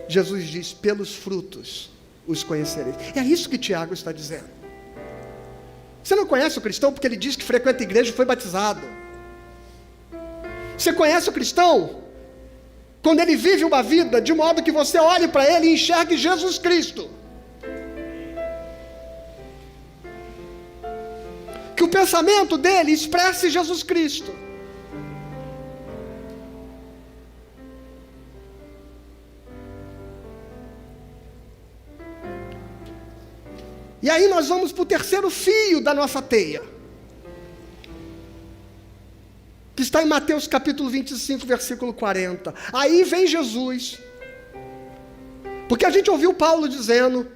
Jesus diz: pelos frutos os conhecereis. É isso que Tiago está dizendo. Você não conhece o cristão porque ele diz que frequenta a igreja e foi batizado. Você conhece o cristão quando ele vive uma vida de modo que você olhe para ele e enxergue Jesus Cristo. Que o pensamento dele expresse Jesus Cristo. E aí nós vamos para o terceiro fio da nossa teia, que está em Mateus capítulo 25, versículo 40. Aí vem Jesus, porque a gente ouviu Paulo dizendo: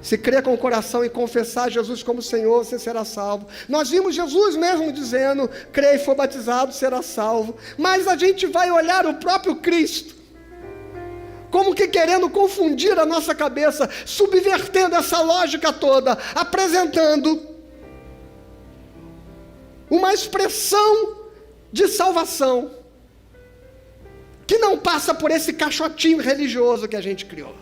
se crer com o coração e confessar Jesus como Senhor, você será salvo. Nós vimos Jesus mesmo dizendo: crê e for batizado, será salvo. Mas a gente vai olhar o próprio Cristo, como que querendo confundir a nossa cabeça, subvertendo essa lógica toda, apresentando uma expressão de salvação que não passa por esse caixotinho religioso que a gente criou.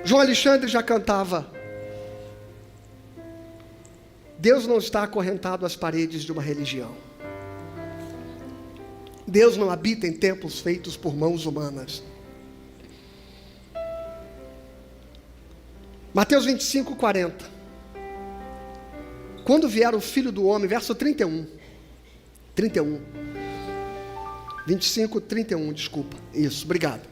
João Alexandre já cantava: Deus não está acorrentado às paredes de uma religião. Deus não habita em templos feitos por mãos humanas. Mateus 25, 40. Quando vier o Filho do Homem, verso 31. 25, 31, desculpa. Isso, obrigado.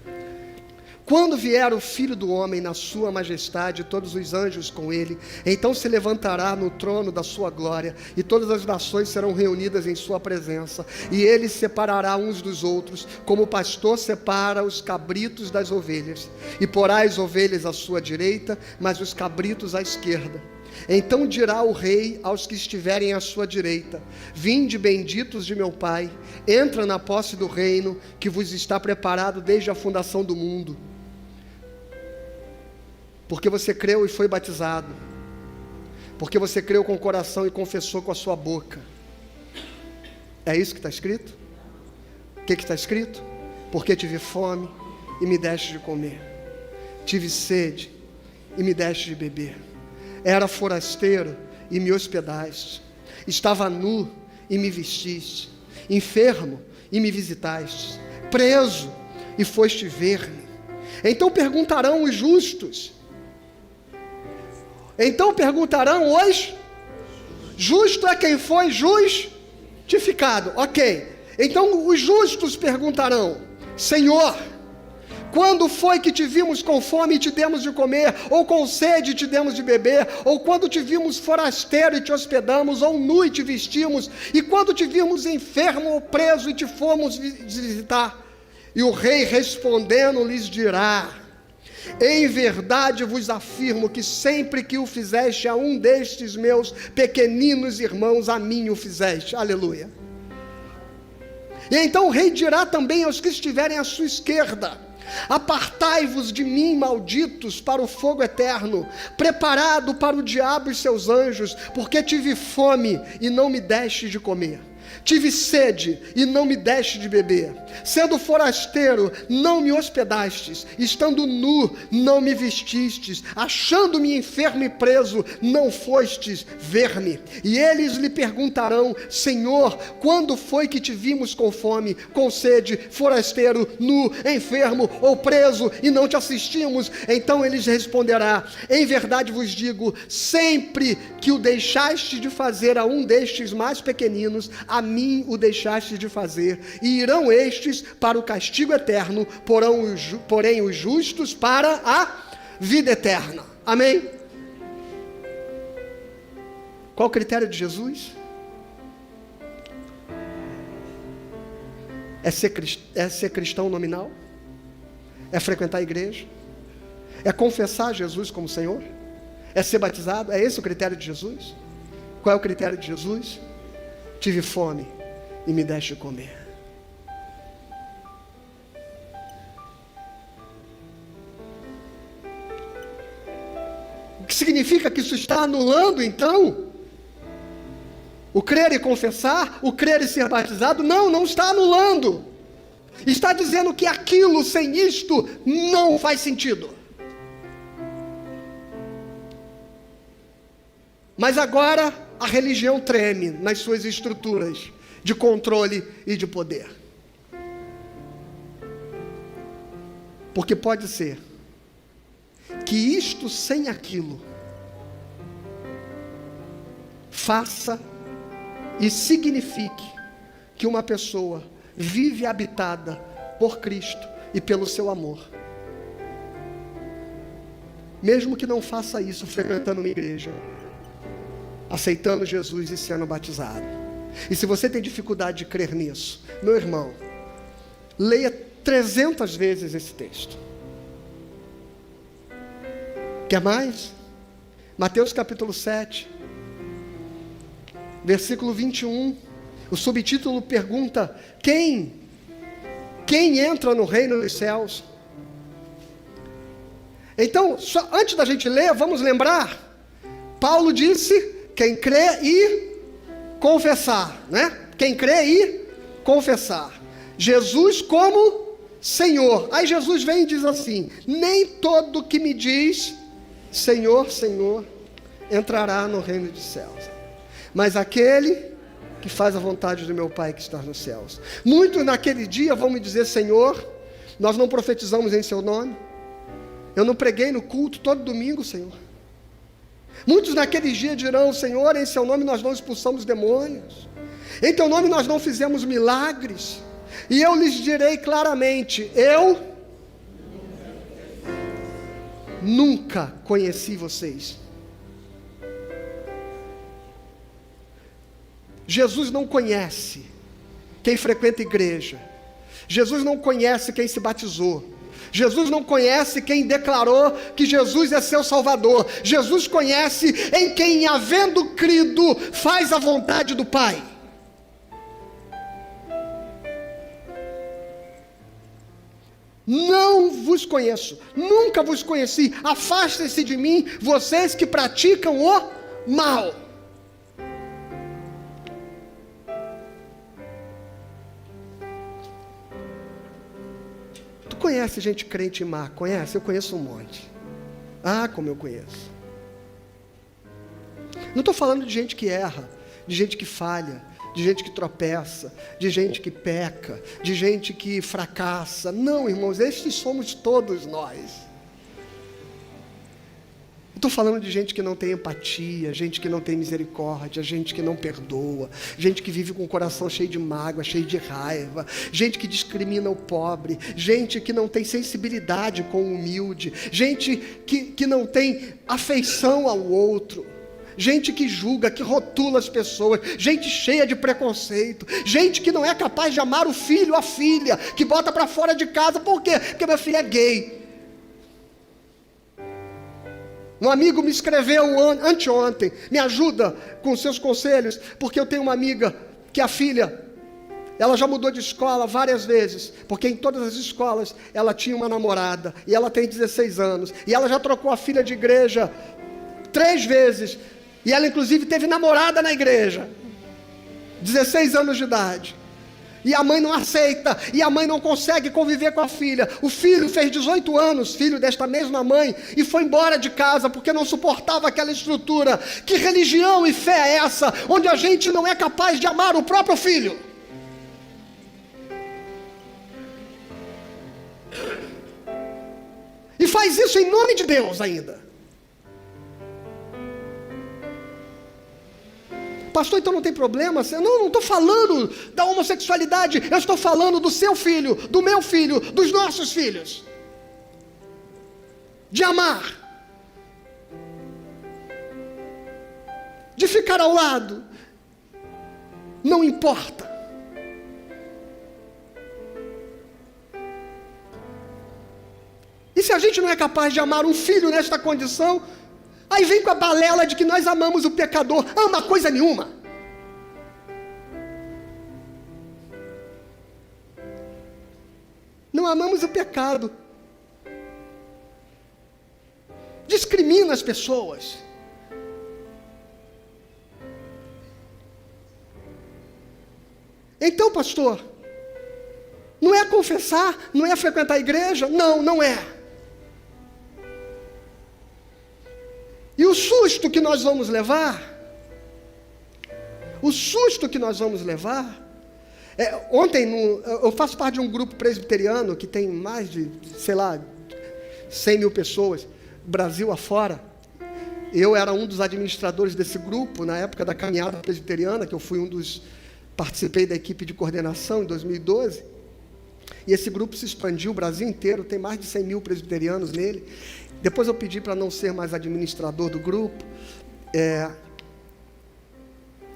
Quando vier o Filho do Homem na sua majestade, todos os anjos com ele, então se levantará no trono da sua glória, e todas as nações serão reunidas em sua presença, e ele separará uns dos outros, como o pastor separa os cabritos das ovelhas, e porá as ovelhas à sua direita, mas os cabritos à esquerda. Então dirá o rei aos que estiverem à sua direita: vinde, benditos de meu Pai, entra na posse do reino que vos está preparado desde a fundação do mundo. Porque você creu e foi batizado, porque você creu com o coração e confessou com a sua boca. É isso que está escrito? O que está escrito? Porque tive fome e me deste de comer, tive sede e me deste de beber, era forasteiro e me hospedaste, estava nu e me vestiste, enfermo e me visitaste, preso e foste ver-me. Então perguntarão os justos, justo é quem foi justificado, ok. Então os justos perguntarão: Senhor, Quando foi que te vimos com fome e te demos de comer, ou com sede e te demos de beber, ou quando te vimos forasteiro e te hospedamos, ou nu e te vestimos, e quando te vimos enfermo ou preso e te fomos visitar? E o rei respondendo lhes dirá: em verdade vos afirmo que sempre que o fizeste a um destes meus pequeninos irmãos, a mim o fizeste. Aleluia. E então o rei dirá também aos que estiverem à sua esquerda: apartai-vos de mim, malditos, para o fogo eterno, preparado para o diabo e seus anjos, porque tive fome e não me deste de comer, tive sede e não me deste de beber, sendo forasteiro, não me hospedastes, estando nu, não me vestistes, achando-me enfermo e preso, não fostes ver-me. E eles lhe perguntarão: Senhor, quando foi que te vimos com fome, com sede, forasteiro, nu, enfermo ou preso, e não te assistimos? Então eles responderá: em verdade vos digo, sempre que o deixaste de fazer a um destes mais pequeninos, a mim o deixaste de fazer. E irão estes para o castigo eterno, porém os justos para a vida eterna. Amém? Qual o critério de Jesus? É ser cristão nominal? É frequentar a igreja? É confessar Jesus como Senhor? É ser batizado? É esse o critério de Jesus? Qual é o critério de Jesus? Tive fome e me deste de comer. O que significa que isso está anulando, então, o crer e confessar, o crer e ser batizado? Não, não está anulando. Está dizendo que aquilo sem isto não faz sentido. Mas agora a religião treme nas suas estruturas de controle e de poder. Porque pode ser que isto sem aquilo faça e signifique que uma pessoa vive habitada por Cristo e pelo seu amor, mesmo que não faça isso frequentando uma igreja, aceitando Jesus e sendo batizado. E se você tem dificuldade de crer nisso, meu irmão, leia 300 vezes esse texto. Quer mais? Mateus capítulo 7, versículo 21, o subtítulo pergunta: quem entra no reino dos céus? Então, antes da gente ler, vamos lembrar, Paulo disse: quem crê e confessar, né? Quem crê e confessar Jesus como Senhor. Aí Jesus vem e diz assim: nem todo que me diz Senhor, Senhor, entrará no reino dos céus, mas aquele que faz a vontade do meu Pai que está nos céus. Muitos naquele dia vão me dizer: Senhor, nós não profetizamos em seu nome, eu não preguei no culto todo domingo, Senhor. Muitos naqueles dias dirão: Senhor, em seu nome nós não expulsamos demônios, em teu nome nós não fizemos milagres. E eu lhes direi claramente: eu nunca conheci vocês. Jesus não conhece quem frequenta a igreja. Jesus não conhece quem se batizou. Jesus não conhece quem declarou que Jesus é seu Salvador. Jesus conhece em quem, havendo crido, faz a vontade do Pai. Não vos conheço, nunca vos conheci. Afastem-se de mim, vocês que praticam o mal. Tu conhece gente crente má? Conhece? Eu conheço um monte. Ah, como eu conheço. Não estou falando de gente que erra, de gente que falha, de gente que tropeça, de gente que peca, de gente que fracassa. Não, irmãos, estes somos todos nós. Estou falando de gente que não tem empatia, gente que não tem misericórdia, gente que não perdoa, gente que vive com o coração cheio de mágoa, cheio de raiva, gente que discrimina o pobre, gente que não tem sensibilidade com o humilde, gente que não tem afeição ao outro, gente que julga, que rotula as pessoas, gente cheia de preconceito, gente que não é capaz de amar o filho, a filha, que bota para fora de casa. Por quê? Porque meu filho é gay. Um amigo me escreveu anteontem: me ajuda com seus conselhos, porque eu tenho uma amiga que a filha, ela já mudou de escola várias vezes, porque em todas as escolas ela tinha uma namorada, e ela tem 16 anos, e ela já trocou a filha de igreja 3 vezes, e ela inclusive teve namorada na igreja, 16 anos de idade. E a mãe não aceita, e a mãe não consegue conviver com a filha. O filho fez 18 anos, filho desta mesma mãe, e foi embora de casa, porque não suportava aquela estrutura. Que religião e fé é essa, onde a gente não é capaz de amar o próprio filho? E faz isso em nome de Deus ainda. Pastor, então não tem problema? Não estou falando da homossexualidade, eu estou falando do seu filho, do meu filho, dos nossos filhos. De amar, de ficar ao lado, não importa. E se a gente não é capaz de amar um filho nesta condição, aí vem com a balela de que nós amamos o pecador. Ama coisa nenhuma. Não amamos o pecado. Discrimina as pessoas. Então, pastor, não é confessar, não é frequentar a igreja? Não, não é. E o susto que nós vamos levar, ontem, eu faço parte de um grupo presbiteriano que tem mais de, 100 mil pessoas, Brasil afora. Eu era um dos administradores desse grupo, na época da caminhada presbiteriana, que eu fui participei da equipe de coordenação em 2012, e esse grupo se expandiu o Brasil inteiro, tem mais de 100 mil presbiterianos nele. Depois eu pedi para não ser mais administrador do grupo,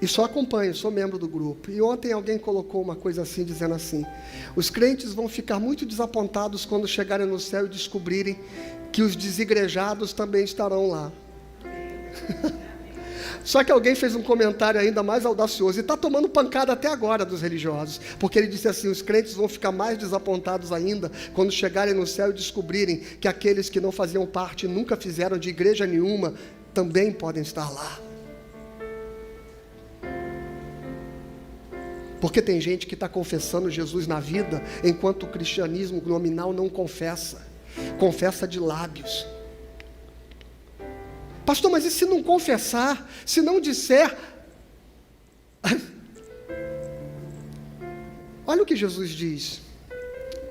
e só acompanho, sou membro do grupo. E ontem alguém colocou uma coisa assim, dizendo assim: os crentes vão ficar muito desapontados quando chegarem no céu e descobrirem que os desigrejados também estarão lá. Só que alguém fez um comentário ainda mais audacioso, e está tomando pancada até agora dos religiosos, porque ele disse assim: os crentes vão ficar mais desapontados ainda quando chegarem no céu e descobrirem que aqueles que não faziam parte, nunca fizeram de igreja nenhuma, também podem estar lá. Porque tem gente que está confessando Jesus na vida, enquanto o cristianismo nominal não confessa de lábios. Pastor, mas e se não confessar, se não disser? Olha o que Jesus diz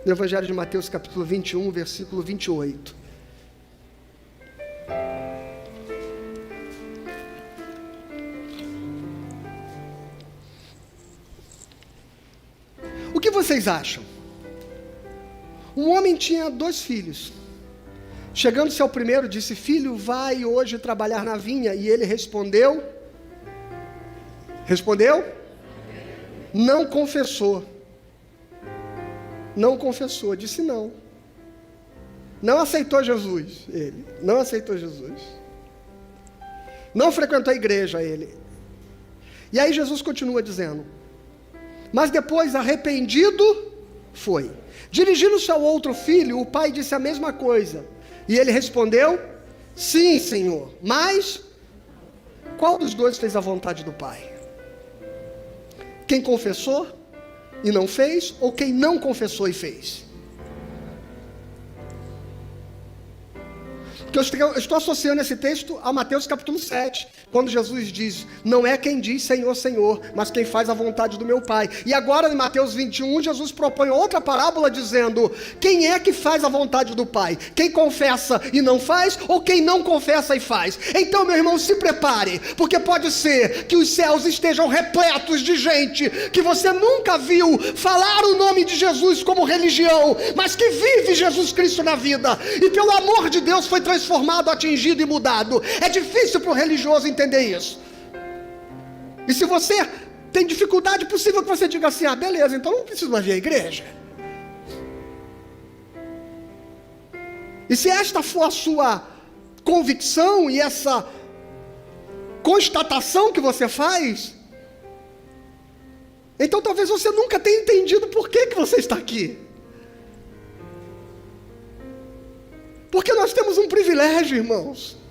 no Evangelho de Mateus, capítulo 21, versículo 28. O que vocês acham? Um homem tinha 2 filhos. Chegando-se ao primeiro, disse: filho, vai hoje trabalhar na vinha. E ele respondeu? Não confessou. Disse não. Não aceitou Jesus, ele. Não aceitou Jesus. Não frequentou a igreja, ele. E aí Jesus continua dizendo: mas depois, arrependido, foi. Dirigindo-se ao outro filho, o pai disse a mesma coisa. E ele respondeu: sim, Senhor, mas qual dos 2 fez a vontade do Pai? Quem confessou e não fez, ou quem não confessou e fez? Porque eu estou associando esse texto a Mateus capítulo 7, quando Jesus diz, não é quem diz Senhor, Senhor, mas quem faz a vontade do meu Pai. E agora em Mateus 21, Jesus propõe outra parábola dizendo, quem é que faz a vontade do Pai? Quem confessa e não faz, ou quem não confessa e faz? Então, meu irmão, se prepare, porque pode ser que os céus estejam repletos de gente que você nunca viu falar o nome de Jesus como religião, mas que vive Jesus Cristo na vida, e pelo amor de Deus foi transformado, atingido e mudado. É difícil para o religioso entender isso. E se você tem dificuldade, é possível que você diga assim, beleza, então não preciso mais vir à igreja. E se esta for a sua convicção e essa constatação que você faz, então talvez você nunca tenha entendido por que você está aqui. Porque nós temos um privilégio, irmãos,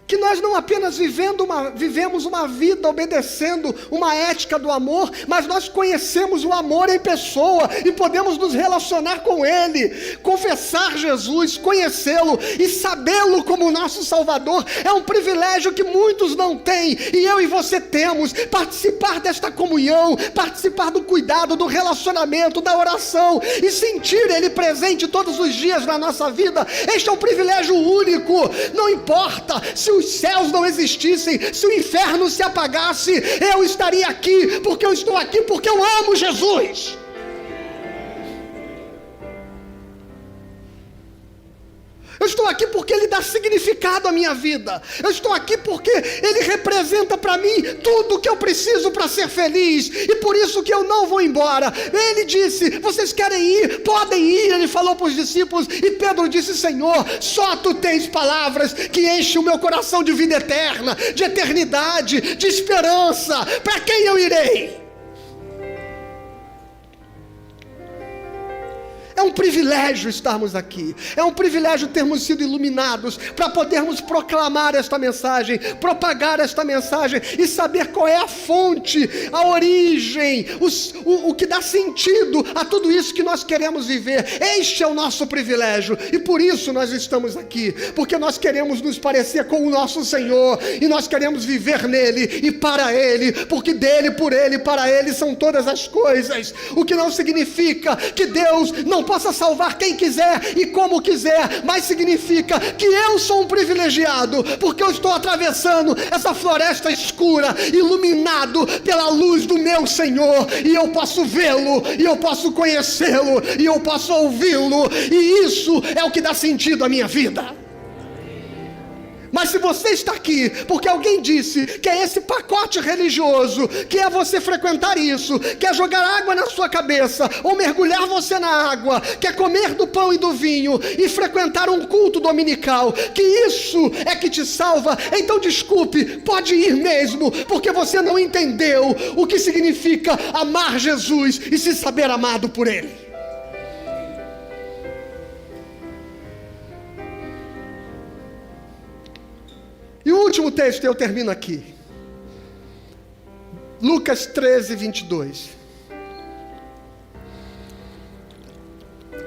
que nós não apenas vivemos uma vida obedecendo uma ética do amor, mas nós conhecemos o amor em pessoa e podemos nos relacionar com Ele, confessar Jesus, conhecê-lo e sabê-lo como nosso Salvador. É um privilégio que muitos não têm, e eu e você temos. Participar desta comunhão, participar do cuidado, do relacionamento, da oração e sentir Ele presente todos os dias na nossa vida. Este é um privilégio único. Não importa se os céus não existissem, se o inferno se apagasse, eu estaria aqui, porque eu estou aqui porque eu amo Jesus. Eu estou aqui porque Ele dá significado à minha vida. Eu estou aqui porque Ele representa para mim tudo que eu preciso para ser feliz. E por isso que eu não vou embora. Ele disse, vocês querem ir? Podem ir. Ele falou para os discípulos. E Pedro disse, Senhor, só Tu tens palavras que enchem o meu coração de vida eterna, de eternidade, de esperança. Para quem eu irei? É um privilégio estarmos aqui, é um privilégio termos sido iluminados para podermos proclamar esta mensagem, propagar esta mensagem e saber qual é a fonte, a origem, o que dá sentido a tudo isso que nós queremos viver. Este é o nosso privilégio e por isso nós estamos aqui, porque nós queremos nos parecer com o nosso Senhor e nós queremos viver nele e para Ele, porque dele, por Ele, para Ele são todas as coisas, o que não significa que Deus não possa salvar quem quiser e como quiser, mas significa que eu sou um privilegiado, porque eu estou atravessando essa floresta escura, iluminado pela luz do meu Senhor, e eu posso vê-lo, e eu posso conhecê-lo, e eu posso ouvi-lo, e isso é o que dá sentido à minha vida. Mas se você está aqui porque alguém disse que é esse pacote religioso, que é você frequentar isso, que é jogar água na sua cabeça, ou mergulhar você na água, que é comer do pão e do vinho, e frequentar um culto dominical, que isso é que te salva, então desculpe, pode ir mesmo, porque você não entendeu o que significa amar Jesus e se saber amado por Ele. E o último texto, eu termino aqui. Lucas 13, 22.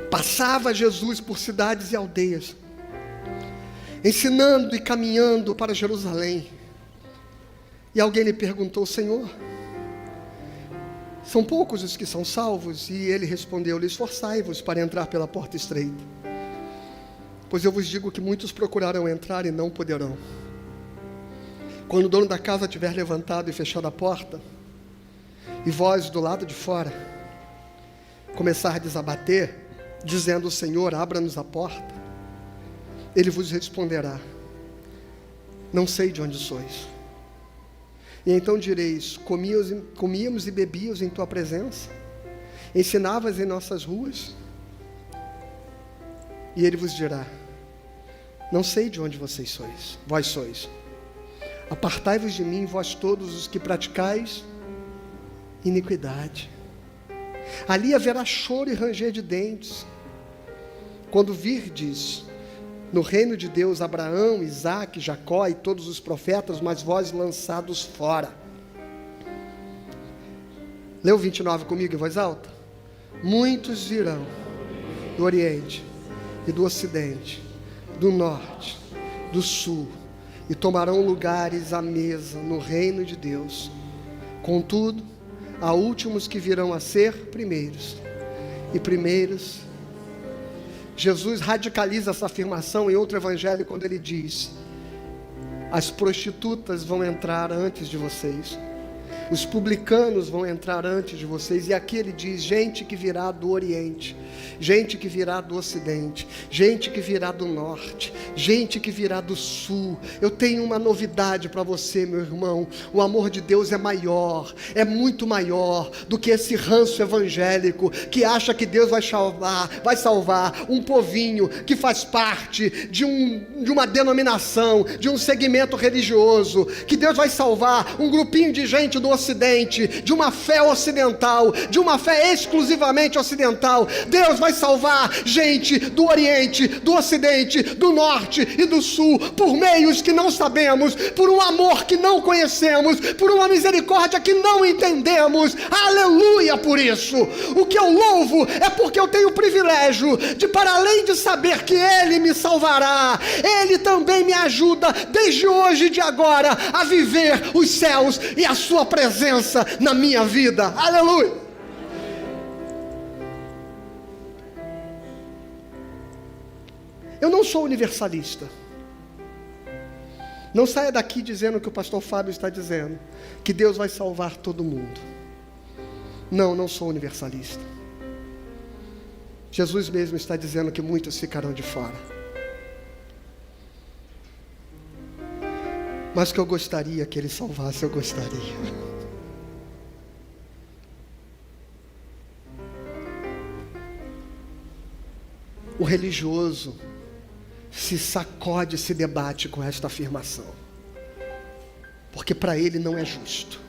Passava Jesus por cidades e aldeias, ensinando e caminhando para Jerusalém. E alguém lhe perguntou, Senhor, são poucos os que são salvos? E ele respondeu, esforçai-vos para entrar pela porta estreita. Pois eu vos digo que muitos procurarão entrar e não poderão. Quando o dono da casa tiver levantado e fechado a porta, e vós do lado de fora começardes a bater, dizendo, Senhor, abra-nos a porta, Ele vos responderá, não sei de onde sois. E então direis, comíamos e bebíamos em tua presença, ensinavas em nossas ruas, e Ele vos dirá, não sei de onde vós sois. Apartai-vos de mim, vós todos os que praticais iniquidade. Ali haverá choro e ranger de dentes, quando virdes no reino de Deus Abraão, Isaque, Jacó e todos os profetas, mas vós lançados fora. Lê o 29 comigo em voz alta. Muitos virão do Oriente e do ocidente, do norte, do sul, e tomarão lugares à mesa no reino de Deus. Contudo, há últimos que virão a ser primeiros, e primeiros. Jesus radicaliza essa afirmação em outro evangelho quando ele diz: as prostitutas vão entrar antes de vocês, os publicanos vão entrar antes de vocês. E aqui ele diz: gente que virá do Oriente, gente que virá do Ocidente, gente que virá do Norte, gente que virá do Sul. Eu tenho uma novidade para você, meu irmão. O amor de Deus é maior, é muito maior do que esse ranço evangélico que acha que Deus vai salvar um povinho que faz parte de uma denominação, de um segmento religioso, que Deus vai salvar um grupinho de gente do Ocidente, de uma fé ocidental, de uma fé exclusivamente ocidental. Deus vai salvar gente do Oriente, do Ocidente, do Norte e do Sul, por meios que não sabemos, por um amor que não conhecemos, por uma misericórdia que não entendemos. Aleluia por isso. O que eu louvo é porque eu tenho o privilégio de, para além de saber que Ele me salvará, Ele também me ajuda desde hoje e de agora a viver os céus e a sua presença na minha vida. Aleluia. Eu não sou universalista. Não saia daqui dizendo o que o pastor Fábio está dizendo, que Deus vai salvar todo mundo. Não sou universalista. Jesus mesmo está dizendo que muitos ficarão de fora. Mas que eu gostaria que Ele salvasse, eu gostaria. O religioso se sacode, se debate com esta afirmação, porque para ele não é justo.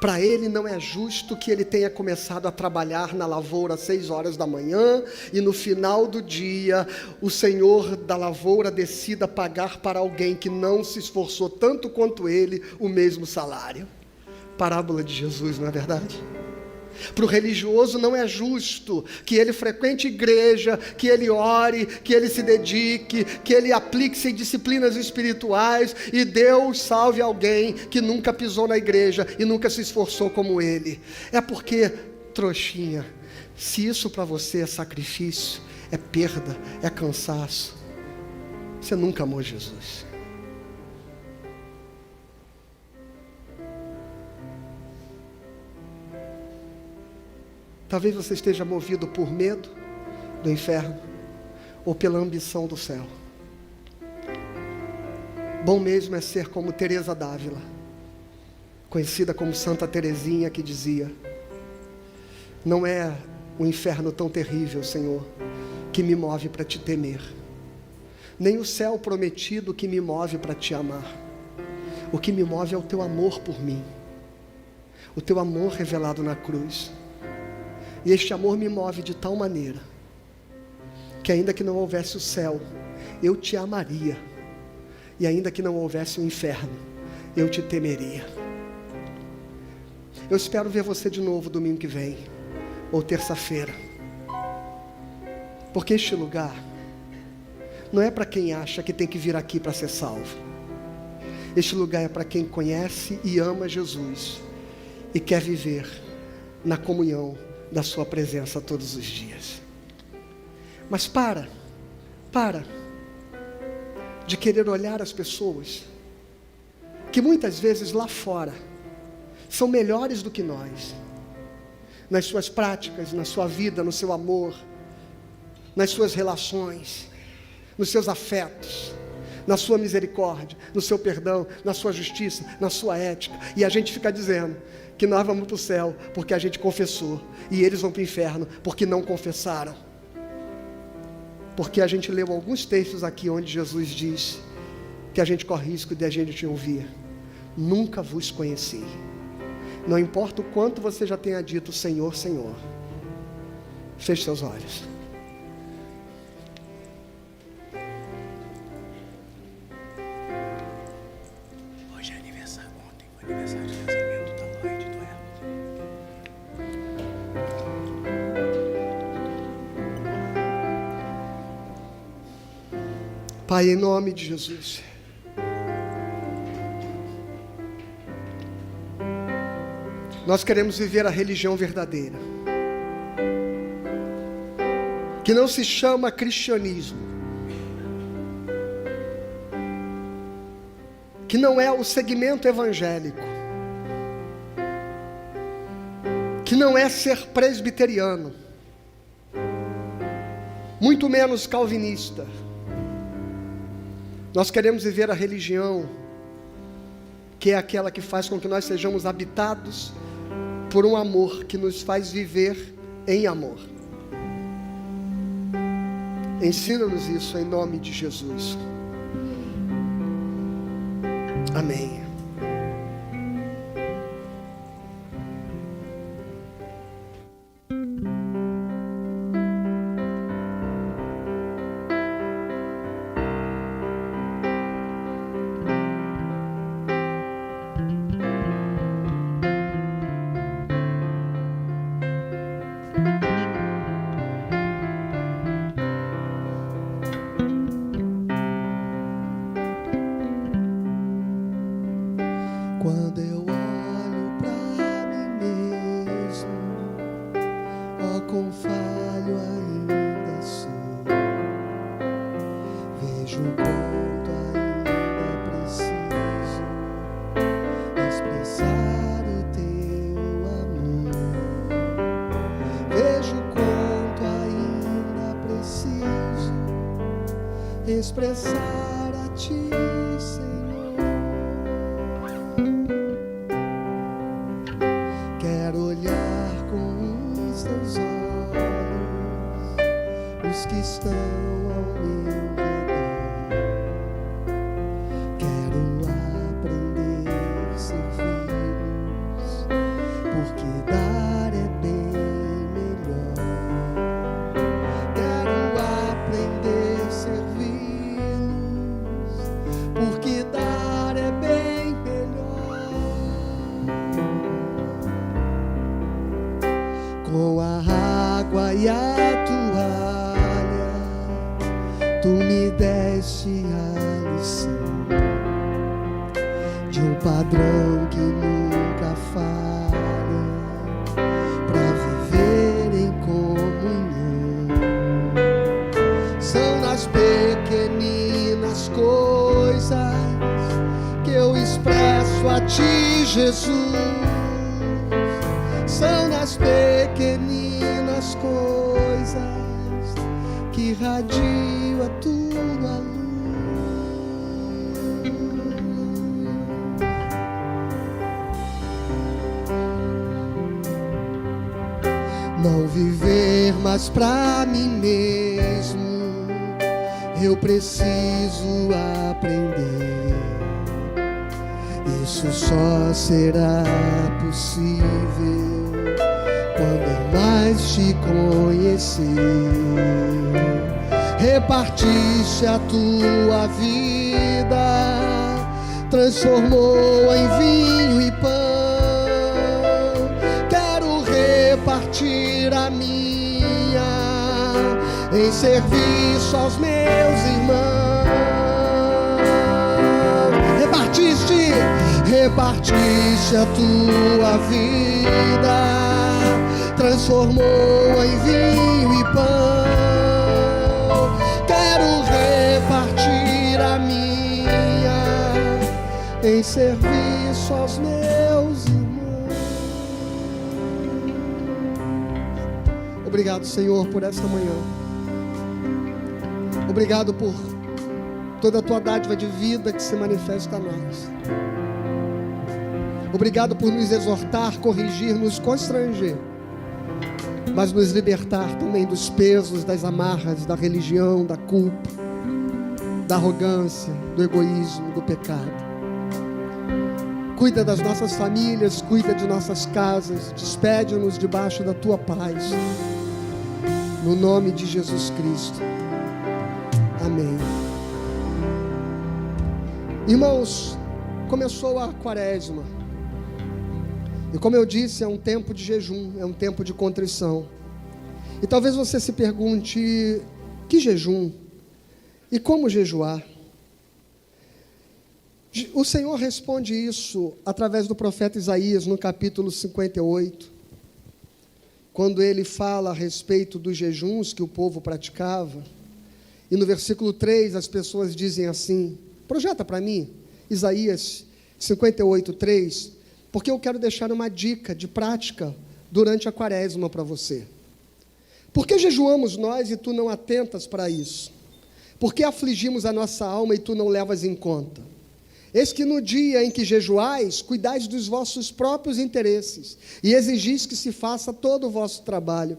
Para ele não é justo que ele tenha começado a trabalhar na lavoura às 6 horas da manhã e no final do dia o Senhor da lavoura decida pagar para alguém que não se esforçou tanto quanto ele o mesmo salário. Parábola de Jesus, não é verdade? Para o religioso não é justo que ele frequente igreja, que ele ore, que ele se dedique, que ele aplique-se em disciplinas espirituais e Deus salve alguém que nunca pisou na igreja e nunca se esforçou como ele. É porque, trouxinha, se isso para você é sacrifício, é perda, é cansaço, você nunca amou Jesus. Talvez você esteja movido por medo do inferno ou pela ambição do céu. Bom mesmo é ser como Teresa d'Ávila, conhecida como Santa Teresinha, que dizia: não é o inferno tão terrível, Senhor, que me move para te temer, nem o céu prometido que me move para te amar. O que me move é o teu amor por mim, o teu amor revelado na cruz. E este amor me move de tal maneira que ainda que não houvesse o céu, eu te amaria. E ainda que não houvesse o inferno, eu te temeria. Eu espero ver você de novo domingo que vem, ou terça-feira. Porque este lugar não é para quem acha que tem que vir aqui para ser salvo. Este lugar é para quem conhece e ama Jesus e quer viver na comunhão da sua presença todos os dias. Mas para de querer olhar as pessoas que muitas vezes lá fora são melhores do que nós, nas suas práticas, na sua vida, no seu amor, nas suas relações, nos seus afetos, na sua misericórdia, no seu perdão, na sua justiça, na sua ética. E a gente fica dizendo que nós vamos para o céu porque a gente confessou, e eles vão para o inferno porque não confessaram. Porque a gente leu alguns textos aqui onde Jesus diz que a gente corre risco de a gente te ouvir: nunca vos conheci. Não importa o quanto você já tenha dito Senhor, Senhor. Feche seus olhos. Hoje é aniversário, ontem foi aniversário de casamento da Lloyd e do Elo. Pai, em nome de Jesus, nós queremos viver a religião verdadeira, que não se chama cristianismo, que não é o segmento evangélico, que não é ser presbiteriano, muito menos calvinista. Nós queremos viver a religião que é aquela que faz com que nós sejamos habitados por um amor que nos faz viver em amor. Ensina-nos isso em nome de Jesus. Amém. Quando eu olho pra mim mesmo, ó quão falho ainda sou. Vejo o quanto ainda preciso expressar o teu amor. Vejo o quanto ainda preciso expressar a ti, Senhor. Quero olhar com os teus olhos os que estão ao meu redor. Quero aprender a servi-los, porque dar é bem melhor. Quero aprender a servi-los, porque dar é bem melhor. Com a água e a toalha, tu me deste a lição de um padrão que nunca falha, pra viver em comunhão. São nas pequeninas coisas que eu expresso a ti, Jesus. São nas pequeninas coisas que irradio a tua luz. Não viver mais pra mim mesmo, eu preciso aprender. Isso só será possível quando eu mais te conhecer. Repartiste a tua vida, transformou em vinho e pão. Quero repartir a minha em serviço aos meus irmãos. Repartiste a tua vida, transformou em vinho e pão. Quero repartir a minha em serviço aos meus irmãos. Obrigado, Senhor, por esta manhã. Obrigado por toda a tua dádiva de vida que se manifesta a nós. Obrigado por nos exortar, corrigir, nos constranger, mas nos libertar também dos pesos, das amarras, da religião, da culpa, da arrogância, do egoísmo, do pecado. Cuida das nossas famílias, cuida de nossas casas, despede-nos debaixo da tua paz. No nome de Jesus Cristo. Amém. Irmãos, começou a quaresma. E como eu disse, é um tempo de jejum, é um tempo de contrição. E talvez você se pergunte, que jejum? E como jejuar? O Senhor responde isso através do profeta Isaías, no capítulo 58, quando ele fala a respeito dos jejuns que o povo praticava. E no versículo 3 as pessoas dizem assim, projeta para mim, Isaías 58, 3, porque eu quero deixar uma dica de prática durante a quaresma para você. Por que jejuamos nós e tu não atentas para isso? Por que afligimos a nossa alma e tu não levas em conta? Eis que no dia em que jejuais, cuidais dos vossos próprios interesses e exigis que se faça todo o vosso trabalho.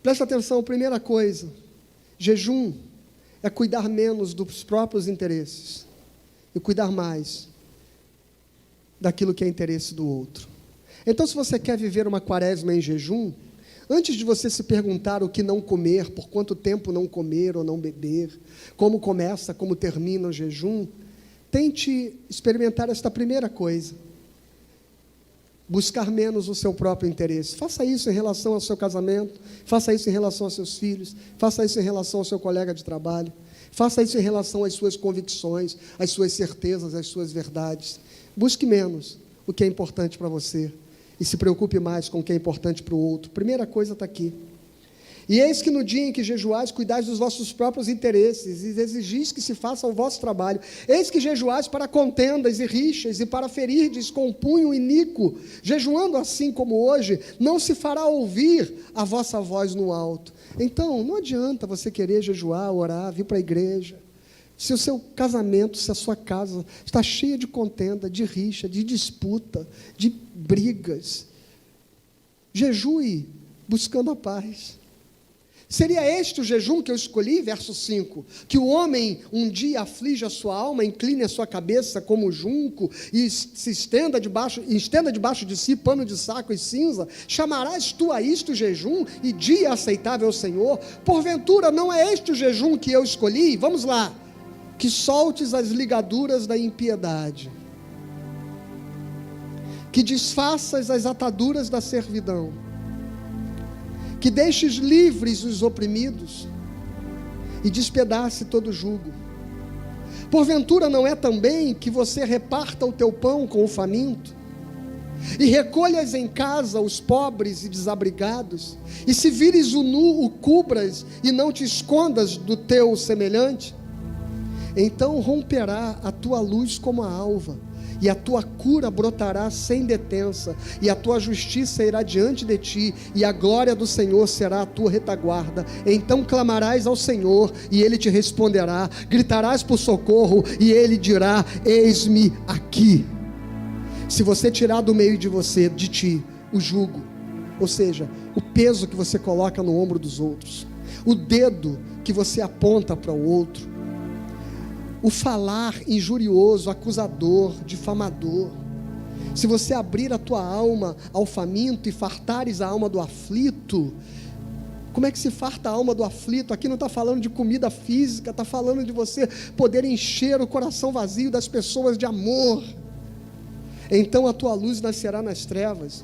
Presta atenção, primeira coisa, jejum é cuidar menos dos próprios interesses e cuidar mais daquilo que é interesse do outro. Então, se você quer viver uma quaresma em jejum, antes de você se perguntar o que não comer, por quanto tempo não comer ou não beber, como começa, como termina o jejum, tente experimentar esta primeira coisa. Buscar menos o seu próprio interesse. Faça isso em relação ao seu casamento, faça isso em relação aos seus filhos, faça isso em relação ao seu colega de trabalho, faça isso em relação às suas convicções, às suas certezas, às suas verdades. Busque menos o que é importante para você e se preocupe mais com o que é importante para o outro. Primeira coisa está aqui. E eis que no dia em que jejuais, cuidais dos vossos próprios interesses e exigis que se faça o vosso trabalho. Eis que jejuais para contendas e rixas e para ferirdes com punho iníquo. Jejuando assim como hoje, não se fará ouvir a vossa voz no alto. Então, não adianta você querer jejuar, orar, vir para a igreja. Se o seu casamento, se a sua casa está cheia de contenda, de rixa, de disputa, de brigas, jejue buscando a paz. Seria este o jejum que eu escolhi, verso 5, que o homem um dia aflige a sua alma, incline a sua cabeça como junco e se estenda debaixo de si pano de saco e cinza? Chamarás tu a isto jejum e dia aceitável ao Senhor? Porventura não é este o jejum que eu escolhi? Vamos lá. Que soltes as ligaduras da impiedade, que desfaças as ataduras da servidão, que deixes livres os oprimidos e despedace todo jugo. Porventura não é também que você reparta o teu pão com o faminto e recolhas em casa os pobres e desabrigados, e se vires o nu, o cubras e não te escondas do teu semelhante? Então romperá a tua luz como a alva, e a tua cura brotará sem detença, e a tua justiça irá diante de ti, e a glória do Senhor será a tua retaguarda. Então clamarás ao Senhor, e Ele te responderá, gritarás por socorro, e Ele dirá, eis-me aqui. Se você tirar do meio de ti, o jugo, ou seja, o peso que você coloca no ombro dos outros, o dedo que você aponta para o outro, o falar injurioso, acusador, difamador, se você abrir a tua alma ao faminto e fartares a alma do aflito, como é que se farta a alma do aflito? Aqui não está falando de comida física, está falando de você poder encher o coração vazio das pessoas de amor. Então a tua luz nascerá nas trevas,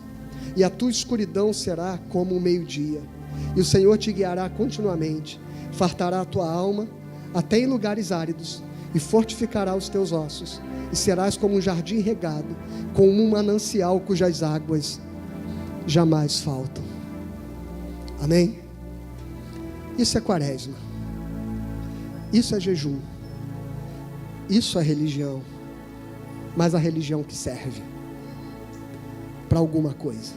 e a tua escuridão será como o meio-dia, e o Senhor te guiará continuamente, fartará a tua alma até em lugares áridos, e fortificará os teus ossos, e serás como um jardim regado, como um manancial cujas águas jamais faltam. Amém? Isso é quaresma, isso é jejum, isso é religião, mas a religião que serve para alguma coisa.